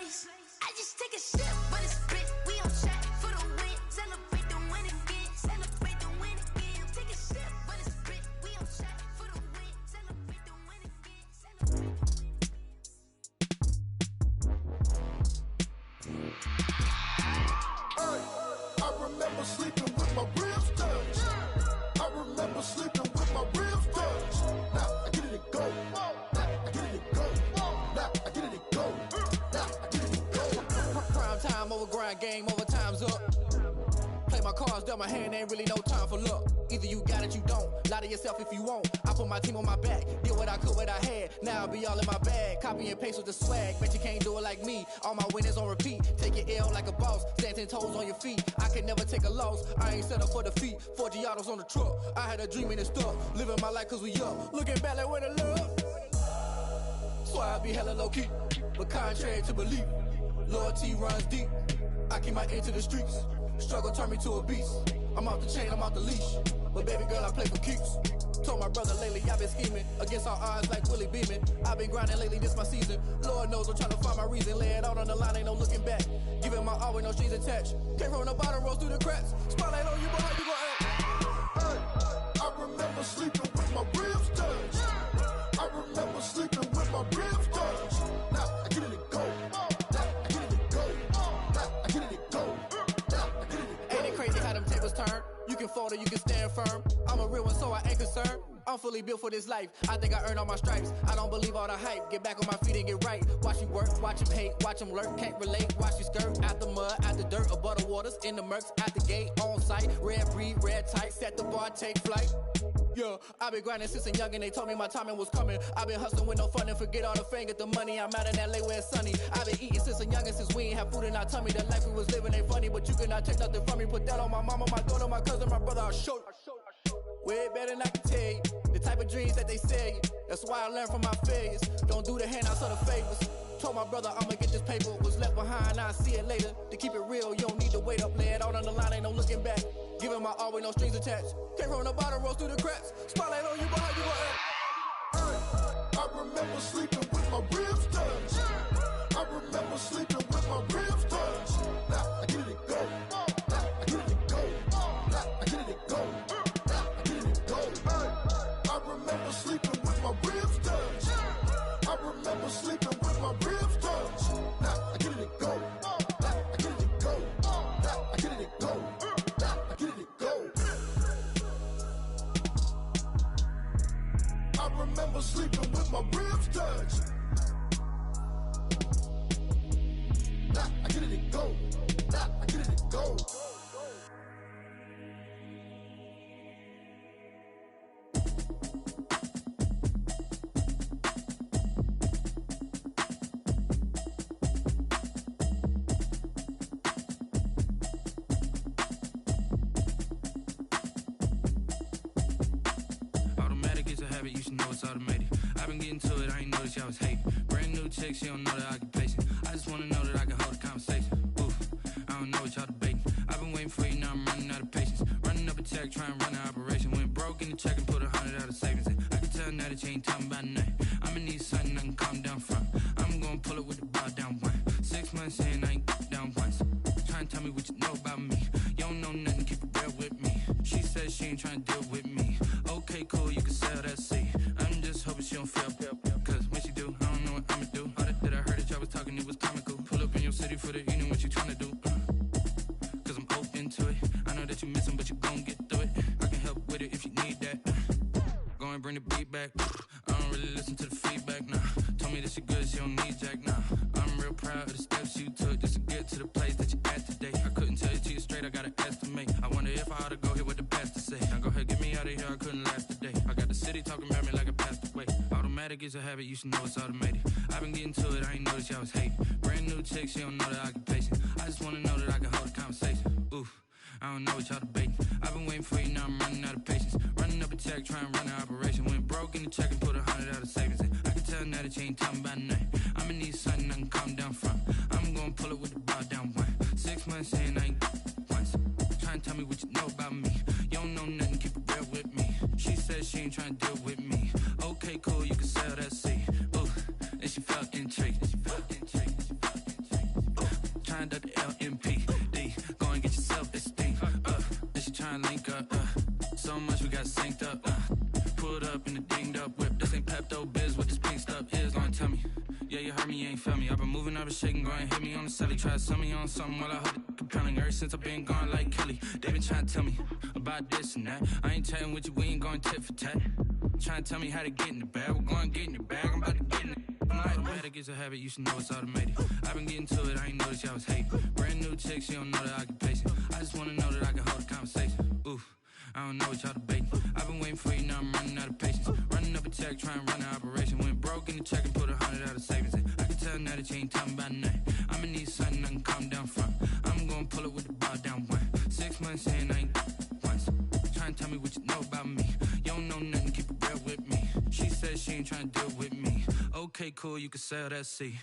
place. I just take a sip, but it's split. We on track for the win. Celebrate the win again. Celebrate the win again. Take a sip, but it's split. We on track for the win. Celebrate the win again. I remember sleeping with my ribs touched. I remember sleeping with my ribs touched. Now I get it to go. Now I get it to go. Now I get it to go. Now I get it to go. Prime time over grind game, overtime's up. Play my cards, dealt my hand, ain't really no time for luck. Either you got it, you don't. Lie to yourself if you won't. I put my team on my back, did what I could, what I had. Now I'll be all in my bag. Copy and paste with the swag. Bet you can't do it like me. All my winners on repeat. Take your L like a boss. Stand 10 toes on your feet. I can never take a loss. I ain't set up for defeat. 4 Giottos on the truck. I had a dream and it stuck. Living my life cause we up. Looking back like where the love. So I be hella low key. But contrary to belief, loyalty runs deep. I keep my ear to the streets. Struggle turned me to a beast. I'm off the chain, I'm off the leash. But baby girl, I play for keeps. Told my brother lately, I've been scheming. Against all odds like Willie Beeman. I've been grinding lately, this my season. Lord knows I'm trying to find my reason. Lay it out on the line, ain't no looking back. Giving my all with no strings attached. Came from the bottom, rose through the cracks. Spotlight on you, but how you gon' act? I remember sleeping with my ribs touched. I remember sleeping with my ribs touched. Now I get it to go. Now I get it to go. Now I get it to go. Now I get it to go. Ain't it crazy how them tables turn? You can fold or you can stand firm. I'm a real one, so I ain't concerned. I'm fully built for this life. I think I earned all my stripes. I don't believe all the hype. Get back on my feet and get right. Watch you work, watch him hate, watch him lurk. Can't relate, watch you skirt. Out the mud, out the dirt, above the waters, in the murks, at the gate, on site. Red breed, red tight, set the bar, take flight. Yeah, I been grinding since a youngin', they told me my timing was coming. I been hustling with no fun and forget all the fame, get the money. I'm out in LA where it's sunny. I been eating since a youngin', since we ain't have food in our tummy. The life we was living ain't funny, but you cannot take nothing from me. Put that on my mama, my daughter, my cousin, my brother, I'll show you. Way better than I can tell you. The type of dreams that they sell you. That's why I learned from my failures. Don't do the handouts or the favors. Told my brother I'ma get this paper. Was left behind, I'll see it later. To keep it real, you don't need to wait up. Lay it out on the line, ain't no looking back. Giving my all with no strings attached. Came from the bottom, rose through the cracks. Spotlight on you, but how you gon' act? I remember sleeping with my ribs touched. I remember sleeping with my ribs touched. Now I get it to go. Now I get it to go. Now I get it to go. Now I get it to go. I remember sleeping with my ribs touched. I remember sleeping with my ribs touched. Now I get it to go. Now I get it to go. Now I get it to go. Now I get it to go. I remember sleeping with my ribs touched. Now I get it to go. Now I get it to go. Automatic is a habit, you should know it's automated. I've been getting to it, I ain't noticed y'all was hating. Brand new chick, she don't know the occupation. I just wanna know that I can hold a conversation. Oof, I don't know what y'all debating. I've been waiting for you, now I'm running out of patience. Running up a check, trying to run an operation. Went broke in the check and put 100 out of savings in. I can tell now that you ain't talking about nothing. I'ma need something I can calm down from. I'm gonna pull it with the bow down one. 6 months in, I ain't down once. Trying to tell me what you know about me. You don't know nothing, keep it real with me. She says she ain't trying to deal with me. Okay, cool, you can sell that seed. I'm just hoping she don't feel. Cause when she do, I don't know what I'ma do. All that I heard that y'all was talking, it was comical. Pull up in your city for the evening, what you tryna do? Cause I'm open to it. I know that you missing, but you gon' get through it. I can help with it if you need that. Go and bring the beat back. I don't really listen to the feedback, nah. Told me that she good, she don't need jack, nah. I'm real proud of the steps you took just to get to the place that you at today. I couldn't tell you to you straight, I gotta estimate. I wonder if I ought to go here with the best to say. Now go ahead, get me out of here, I couldn't last today. I got the city talking about me like I passed away. Automatic is a habit, you should know it's automated. I've been getting to it, I ain't noticed y'all was hating. Brand new chick, she don't know the occupation. I just wanna know that I can hold a conversation. Oof, I don't know what y'all debating. I've been waiting for you, now I'm running out of patience. Running up a check, trying to run an operation. Went broke in the check and put 100 out of savings in. I can tell now that you ain't talking about nothing. I'ma need something I can calm down from. I'm gonna pull it with the bow down one. 6 months in, I ain't once. Trying to tell me what you know about me. You don't know nothing, keep it real with me. She says she ain't trying to deal with me. Okay, cool, you can sell that seed. Ooh, and she felt intrigued. She felt intrigued. She felt intrigued. signed up the LMPD. Go and get yourself this thing. And she trying to link up. So much we got synced up. Pulled up in the dinged up whip. This ain't Pepto Biz, what this pink stuff is. Long tell me. Yeah, you heard me, you ain't felt me. I've been moving, I've been shaking, go and hit me on the celly. Try to sell me on something while I heard it compelling. Ever since I've been gone like Kelly, they been trying to tell me about this and that. I ain't chatting with you, we ain't going tit for tat. Trying to tell me how to get in the bag. We're going to get in the bag, I'm about to get in it. I'm like, automatic is a habit, you should know it's automated. I've been getting to it, I ain't noticed y'all was hating. Brand new chick, she don't know the occupation. I just wanna know that I can hold a conversation. Oof, I don't know what y'all debating. I've been waiting for you, now I'm running out of patience. Running up a check, trying to run an operation. Went broke in the check and put 100 out of savings in. I can tell now that you ain't talking about nothing. I'ma need something I can calm down from. I'm gonna pull it with the bar down one. 6 months in, I ain't once. Trying to tell me what you know about me. You don't know nothing, keep it real with me. She said she ain't trying to deal with me. Okay, cool, you can sell that seat.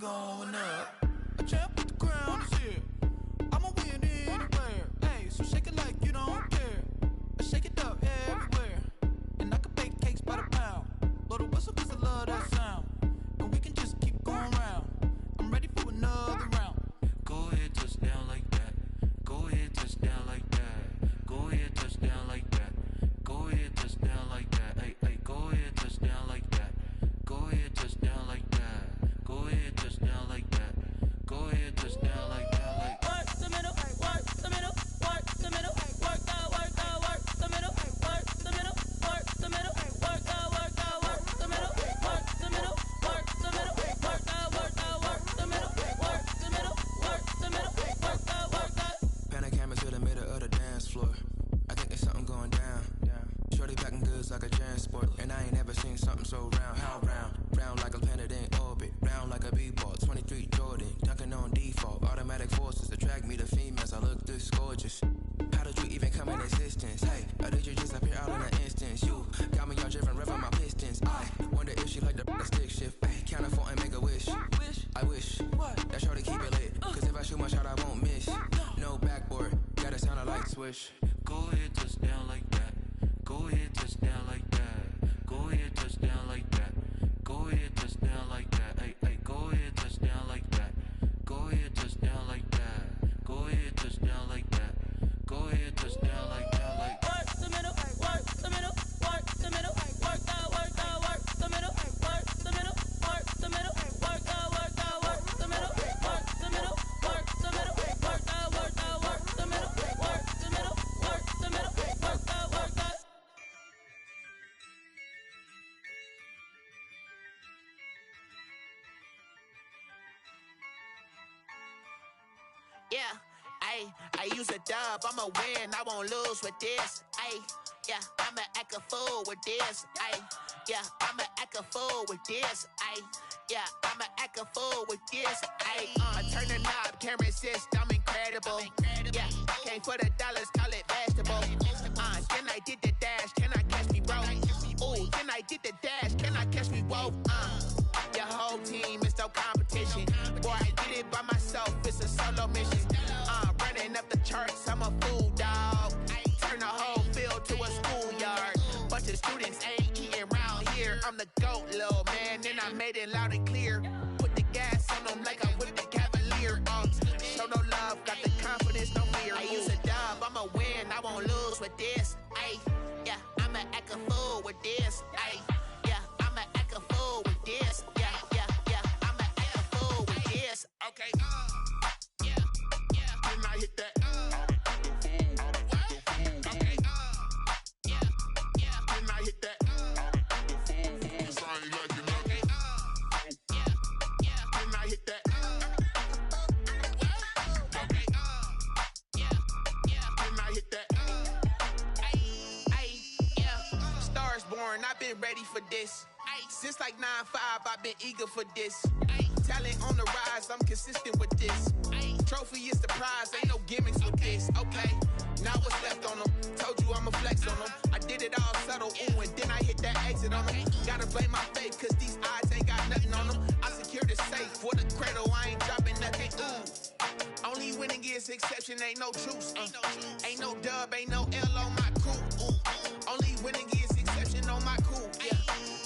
Going up, a champ with the crown is here. I'ma win anywhere. Hey, so shake it like you don't care. I shake it up everywhere. And I can bake cakes by the pound. Blow the whistle 'cause I love that sound. And we can just keep going round. I'm ready for another round. Go ahead, touch down like that. Go ahead, touch down like that. Go ahead, touch down like that. Go ahead, touch down like that. Hey, hey, go ahead, touch down like that. Go ahead, touch down like that. Go ahead, touch down like that. Go ahead, touch down like that. Like work the middle, work the middle, work the middle, work the middle, work the middle, work the middle, work the middle, work the middle, work the middle, work the middle, work the middle, work the middle, work the. Pan a camera to the middle of the dance floor. I think there's something going down. Shorty packing goods like a transport, and I ain't never seen something so round. How round? Round like a planet in orbit, round like a b-ball. 23 Jordan, dunking on default. Automatic forces attract me to females. I look this gorgeous. How did you even come in existence? Hey, or did you just appear out in an instance? You got me all driven, revving my pistons. I wonder if she like the stick shift. Hey, count it 4 and make a wish. I wish that shorty keep it lit. 'Cause if I shoot my shot, I won't miss. No backboard, gotta sound a light switch. Go ahead, touch down like that. Go ahead, touch down like that. Go ahead, touch down like that. Go ahead, touch down like that. Hey, hey, go ahead, touch down like that. Go ahead, touch down like that. Go ahead, touch down like that. Go ahead, touch down like that. Like work the middle, work the middle, work the middle, work the middle, work the middle, work the middle, work the middle, work the middle, work the middle, work the middle, work the middle, work the middle, work the middle, work the. Yeah, I use a dub, I'ma win, I won't lose with this. Yeah, I'ma act a fool with this. Yeah, I'ma act a fool with this. Yeah, I'ma act a fool with this. I turn the knob, camera assist, I'm incredible. Yeah, came for the dollars, call it vegetable. Then I did the dash, can I catch me, bro? Ooh, then I did the dash, can I catch me, whoa? Your whole team is no competition. Boy, I did it by myself, it's a solo mission. Running up the charts, I'm a fool, dog. Turn the whole field to a schoolyard. Bunch of students ain't eating round here. I'm the GOAT, little man, and I made it loud and clear. Put the gas on them like I'm with the Cavalier. Show no love, got the confidence, no fear. I use a dub, I'ma win, I won't lose with this. Yeah, I'ma act a fool with this. Yeah, I'ma act a fool with this. Yeah, I'ma act a fool with this. Okay, yeah, then I hit that. Okay, yeah, then I hit that. 'Cause I ain't like it, okay, yeah, then I hit that. Okay, been ready for this. Since like 9-5, I've been eager for this. Talent on the rise, I'm consistent with this. Trophy is the prize, ain't no gimmicks with this. Okay, now what's left on them? Told you I'ma flex on them. I did it all subtle, ooh, and then I hit that exit on them. Gotta blame my faith, cause these odds ain't got nothing on them. I secured the safe for the cradle, I ain't dropping nothing, ooh. Only winning is exception, ain't no truce. Ain't no dub, ain't no L on my crew, ooh. Only winning is exception on my crew, yeah.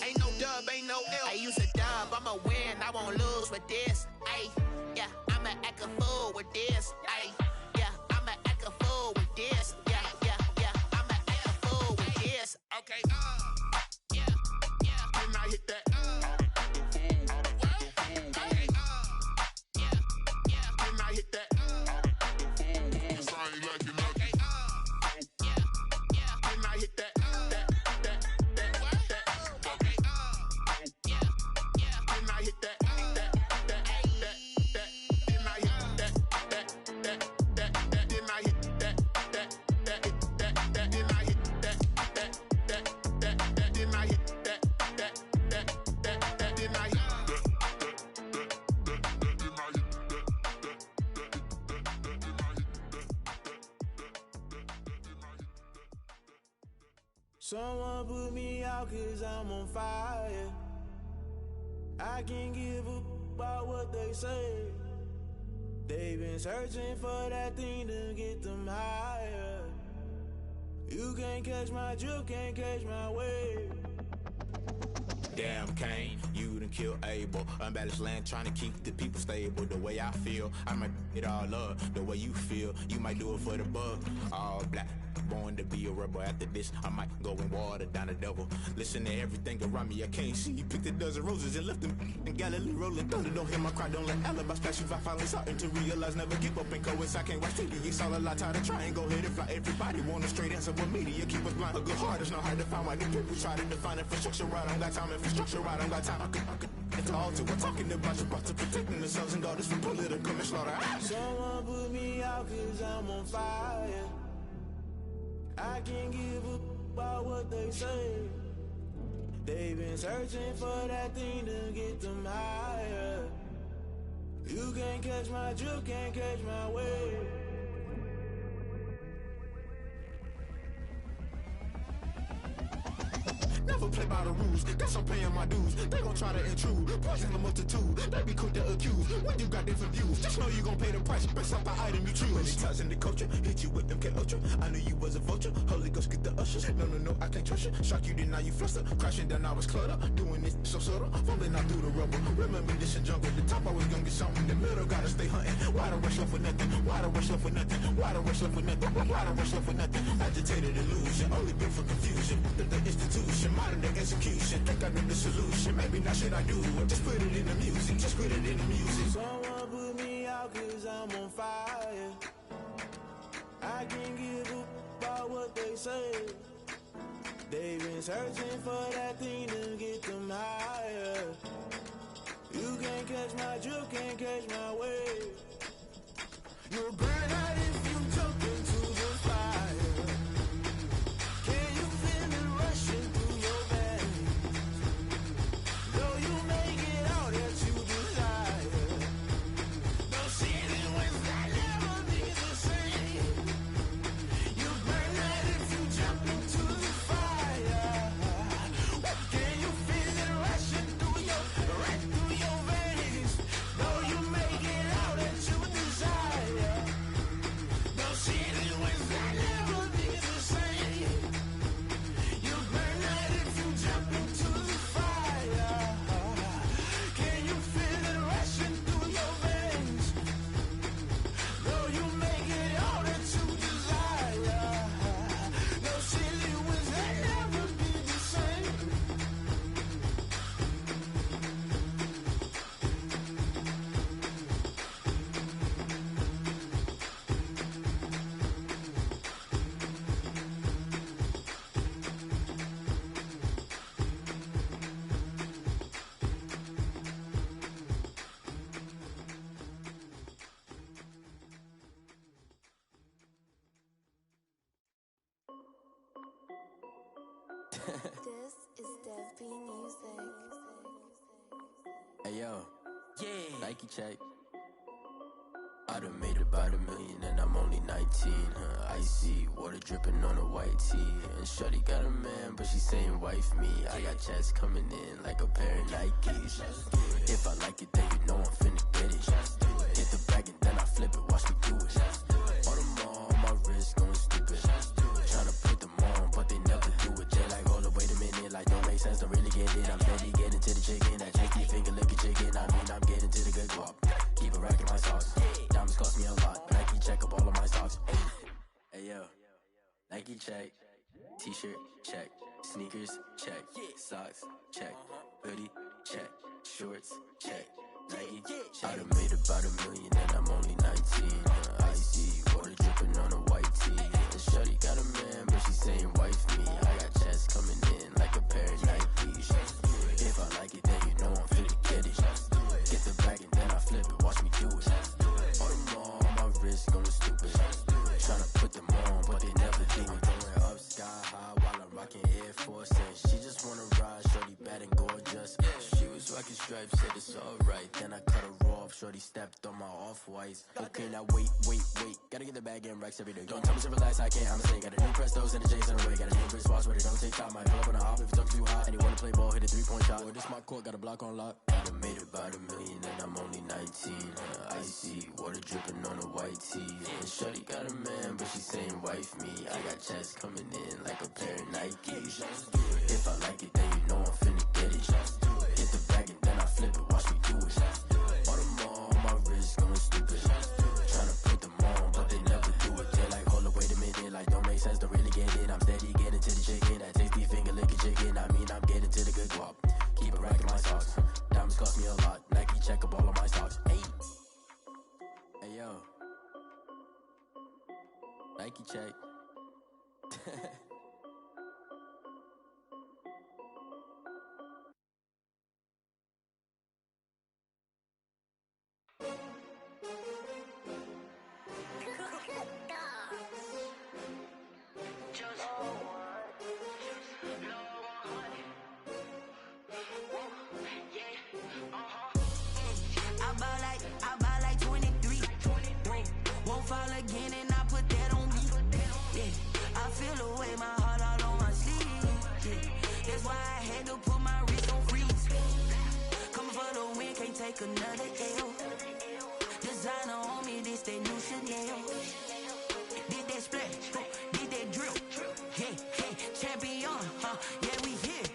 Ain't no dub, ain't no L. I use a dub, I'ma win, I won't lose with this. Ay, yeah, I'ma act a fool with this. Ay, yeah, I'ma act a fool with this. Yeah, yeah, yeah, I'ma act a fool with this. Okay, yeah, yeah. Then I hit that. Okay, yeah, yeah. Then I hit that. Someone put me out cause I'm on fire. I can't give a about what they say. They've been searching for that thing to get them higher. You can't catch my drift, can't catch my wave. Damn Kane, you done killed Abel. Unbalanced land trying to keep the people stable. The way I feel, I might it all up. The way you feel, you might do it for the bug. All black, born to be a rebel. After this, I might go and water down the devil. Listen to everything around me, I can't see. Picked a dozen roses and left them in Galilee rolling thunder. Don't hear my cry, don't let alibis flash. If I finally starting to realize, never give up and coincide. I can't watch TV, it's all a lot. Tired of trying, go ahead and fly. Everybody want a straight answer with media. Keep us blind, a good heart is not hard to find. Why the people try to define infrastructure right? I don't got time, infrastructure right, I don't got time. I could it's all to we're talking about protecting the sons and daughters from political slaughter. Someone put me out cause I'm on fire. I can't give a about what they say. They've been searching for that thing to get them higher. You can't catch my drift, can't catch my wave. Never play by the rules, guess I'm paying my dues. They gon' try to intrude, poison the multitude. They be quick to accuse, when you got different views. Just know you gon' pay the price, based off the item you choose. Many times in the culture, hit you with MK Ultra. I knew you was a vulture, Holy Ghost get the ushers. No, I can't trust you. Shock you, then now you fluster. Crashing down, I was clutter. Doing this so subtle, falling out through the rubble. Remember this in jungle, the top I was gonna get something. In the middle, gotta stay hunting. Why the rush left with nothing? Why the rush left with nothing? Why the rush left with nothing? Why the rush left with nothing? Agitated illusion, only built for confusion. The institution, modern day execution. Think I know the solution. Maybe not should I do it? Just put it in the music. Just put it in the music. Someone put me out cause I'm on fire. I can't give a about what they say. They've been searching for that thing to get them higher. You can't catch my drift, can't catch my wave. You'll burn out if you jump into the fire. Can you feel it rushing through your veins? Though you make it all that you desire. No city wins that never be the same. You burn out if you jump into the fire. Can you feel it rushing through your veins? Though you make it all that you desire. No city wins that never be the same. You burn out if you jump into the fire. Can you feel it rushing through your veins? Though you make it all that you desire. No city wins that never be the same. This is Hey yo, yeah, Nike check. I done made about $1 million and I'm only 19. Icy water dripping on a white tee. And shorty got a man, but she saying wife me. I got checks coming in like a pair of Nikes. If I like it, then you know I'm finna get it. Hit the bag and then I flip it, watch me do it. On them all, on my wrist going stupid. Tryna put them on, but they never do it. They like, hold up, wait a minute, like don't make sense, don't really get it. I'm steady getting to the chicken, that tasty finger licking chicken. I mean, I'm getting to the good guap. Keep a rack in my sauce. Diamonds cost me a lot. Nike check up all of my stocks. Hey yo, Nike check. T-shirt check. Sneakers check. Socks check. Hoodie check. Shorts check. Nike check. I done made about $1 million and I'm only 19. Icy water dripping on a white tee. And shorty got a man, but she saying wife me. I got checks coming in like a pair of Nikes. If I like it, then you know I'm finna get it. Get the bag and then I flip it, watch me do it. On them all, on my wrist going stupid. Tryna put them on, but they never do it. Going up sky high while I'm rocking Air Force. And she just wanna ride, shorty bad and gorgeous. She was rocking stripes, said it's alright. Then I cut her off, shorty stepped on my off-whites. Okay, now wait. Gotta get the bag and racks every day. Don't tell me to relax, I can't, I'm a snake. Got a new Prestos and a Jason away. Got a new Chris Foss where they don't take time. Might pull up on a hop if it talks too hot. And he wanna play ball, hit a 3-point shot. Or this my court, got a block on lock. I done made about $1 million and I'm only 19. Icy water dripping on a white tee. And shorty got a man, but she saying wife me. I got checks coming in like a pair of Nikes. If I like it, then you know I'm finna get it. Hit the bag and then I flip it, watch me do it. On them all, on my wrist going stupid. Tryna put them on, but they never do it. They're like, hold up, wait a minute, like don't make sense, don't really get it. I'm steady getting to the chicken, that tasty finger licking chicken. I mean, I'm getting to the good guap. Keep a rack in my socks. Diamonds cost me a lot. Nike check up all of my stocks. Hey yo, Nike check. I buy like 23. Won't fall again and I put that on me. Yeah, I feel away my heart all on my sleeve. Yeah, that's why I had to put my wrist on freeze. Coming for the win, can't take another L. Designer on me, this that new Chanel. Did that splash, did that drill. Hey, champion, yeah, we here.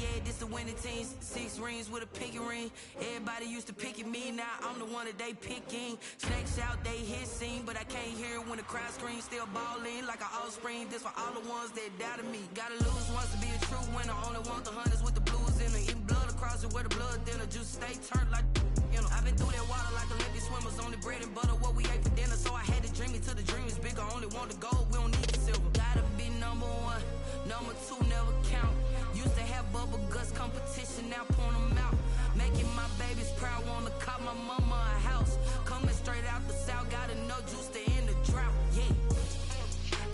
Yeah, this the winning team. 6 rings with a pinky ring. Everybody used to picking me, now I'm the one that they picking. Snakes out, they hissing, but I can't hear when the crowd screams. Still balling like an offspring. This for all the ones that doubted me. Gotta lose once to be a true winner. Only want the hunters with the blues in it. Eating blood across it where the blood dinner. Juice stay turned like, you know. I've been through that water like Olympic swimmers. Only bread and butter, what we ate for dinner. So I had to dream it till the dream is bigger. Only want the gold, we don't need the silver. Gotta be number 1, number 2 never count. Used to have bubble guts competition, now point them out. Making my babies proud, wanna cop my mama a house. Coming straight out the south, gotta know juice to end the drought. Yeah,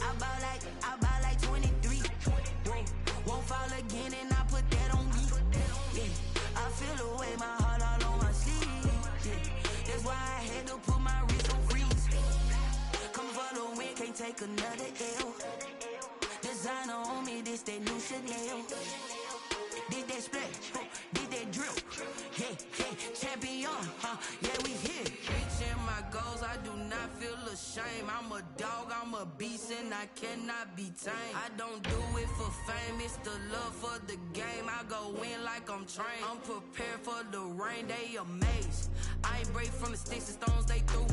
I buy like 23. Won't fall again and I put that on me. Yeah, I feel away my heart all on my sleeve. Yeah, that's why I had to put my wrist on freeze. Coming for the win, can't take another L. Designer on me, this that new Chanel. Did that splash, did that drill. Hey, champion, yeah, we here. Reaching my goals, I do not feel ashamed. I'm a dog, I'm a beast, and I cannot be tamed. I don't do it for fame, it's the love for the game. I go in like I'm trained. I'm prepared for the rain, they amazed. I ain't break from the sticks and stones they threw.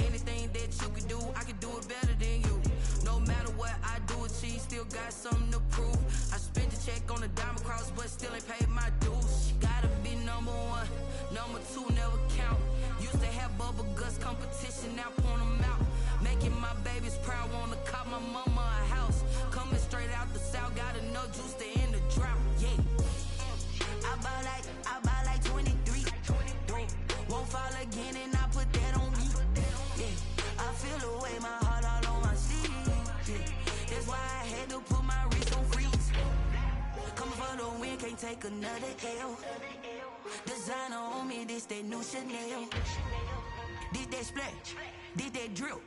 Anything that you can do, I can do it better than you. No matter what I do, achieve, still got something to prove. I spent the check on the diamond cross, but still ain't paid my dues. Gotta be number 1, number 2 never count. Used to have bubble guts competition, now point them out. Making my babies proud, wanna cop my mama a house. Coming straight out the south, gotta know juice to end the drought. Yeah, I buy like 23. Won't fall again and I put that on me. Yeah, I feel away my heart all on my sleeve. Yeah, that's why I had to put my wrist on freeze. Coming for the win, take another L. Designer on me, this that new Chanel. This that splash, this that drill.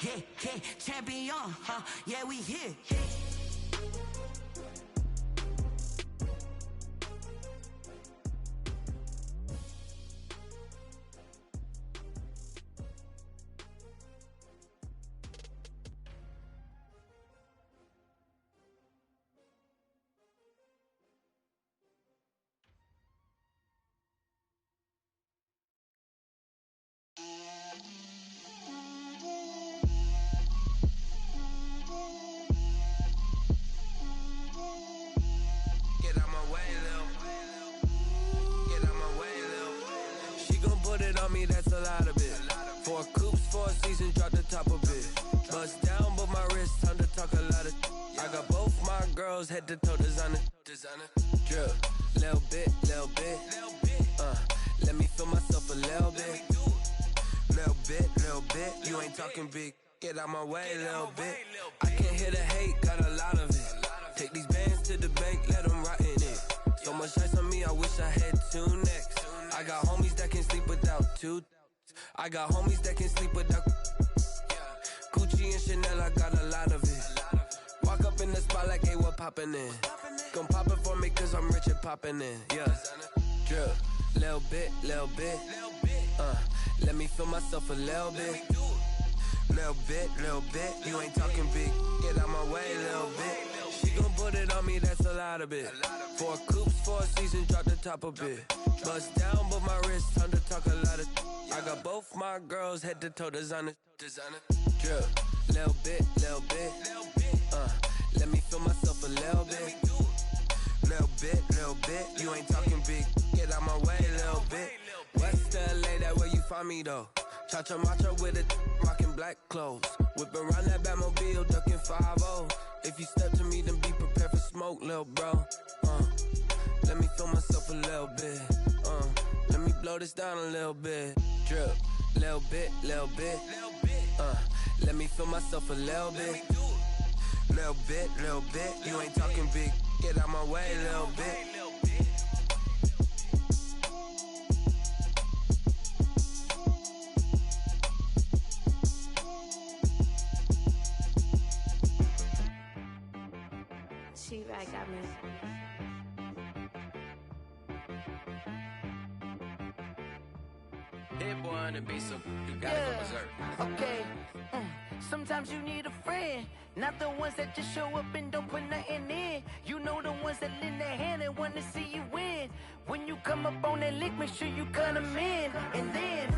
Yeah, yeah, champion, huh? Yeah, we here. That's a lot of it. 4 coops, 4 seasons, drop the top of it. Bust down, but my wrist, time to talk a lot of. I got both my girls head to toe designer. Drip, little bit. Let me feel myself a little bit. Little bit. You ain't talking big. Get out my way, little bit. I can't hear the hate, got a lot of it. Take these bands to the bank, let them rot in it. So much ice on me, I wish I had 2 necks. I got homies that can sleep without 2. I got homies that can sleep without Gucci and Chanel, I got a lot of it. Walk up in the spot like, hey, what poppin' in? Gon' pop it for me cause I'm rich and poppin' in. Yeah, drip, little bit. Let me feel myself a little bit. Little bit. You ain't talking big. Get out my way, little bit. She gon' put it on me, that's a lot of it. 4 coops, 4 seasons, drop the top a bit. Bust down, but my wrist, time to talk a lot of. I got both my girls head to toe designer. Drip, little bit. Let me feel myself a little bit. Little bit. You ain't talking big. Get out my way, little bit. West LA, that where you find me though. Cha-cha matcha with it, rockin' black clothes. Whip around that Batmobile, ducking 5-0. If you step to me, then be prepared for smoke, lil' bro. Let me feel myself a little bit. Let me blow this down a little bit. Drip, little bit. Let me feel myself a little bit. Little bit. You ain't talking big. Get out my way, little bit. She right got me. Hit boy on the beat, so you gotta go berserk. Okay. Sometimes you need a friend, not the ones that just show up and don't put nothing in. You know the ones that lend their hand and want to see you win. When you come up on that lick, make sure you cut them in. And then,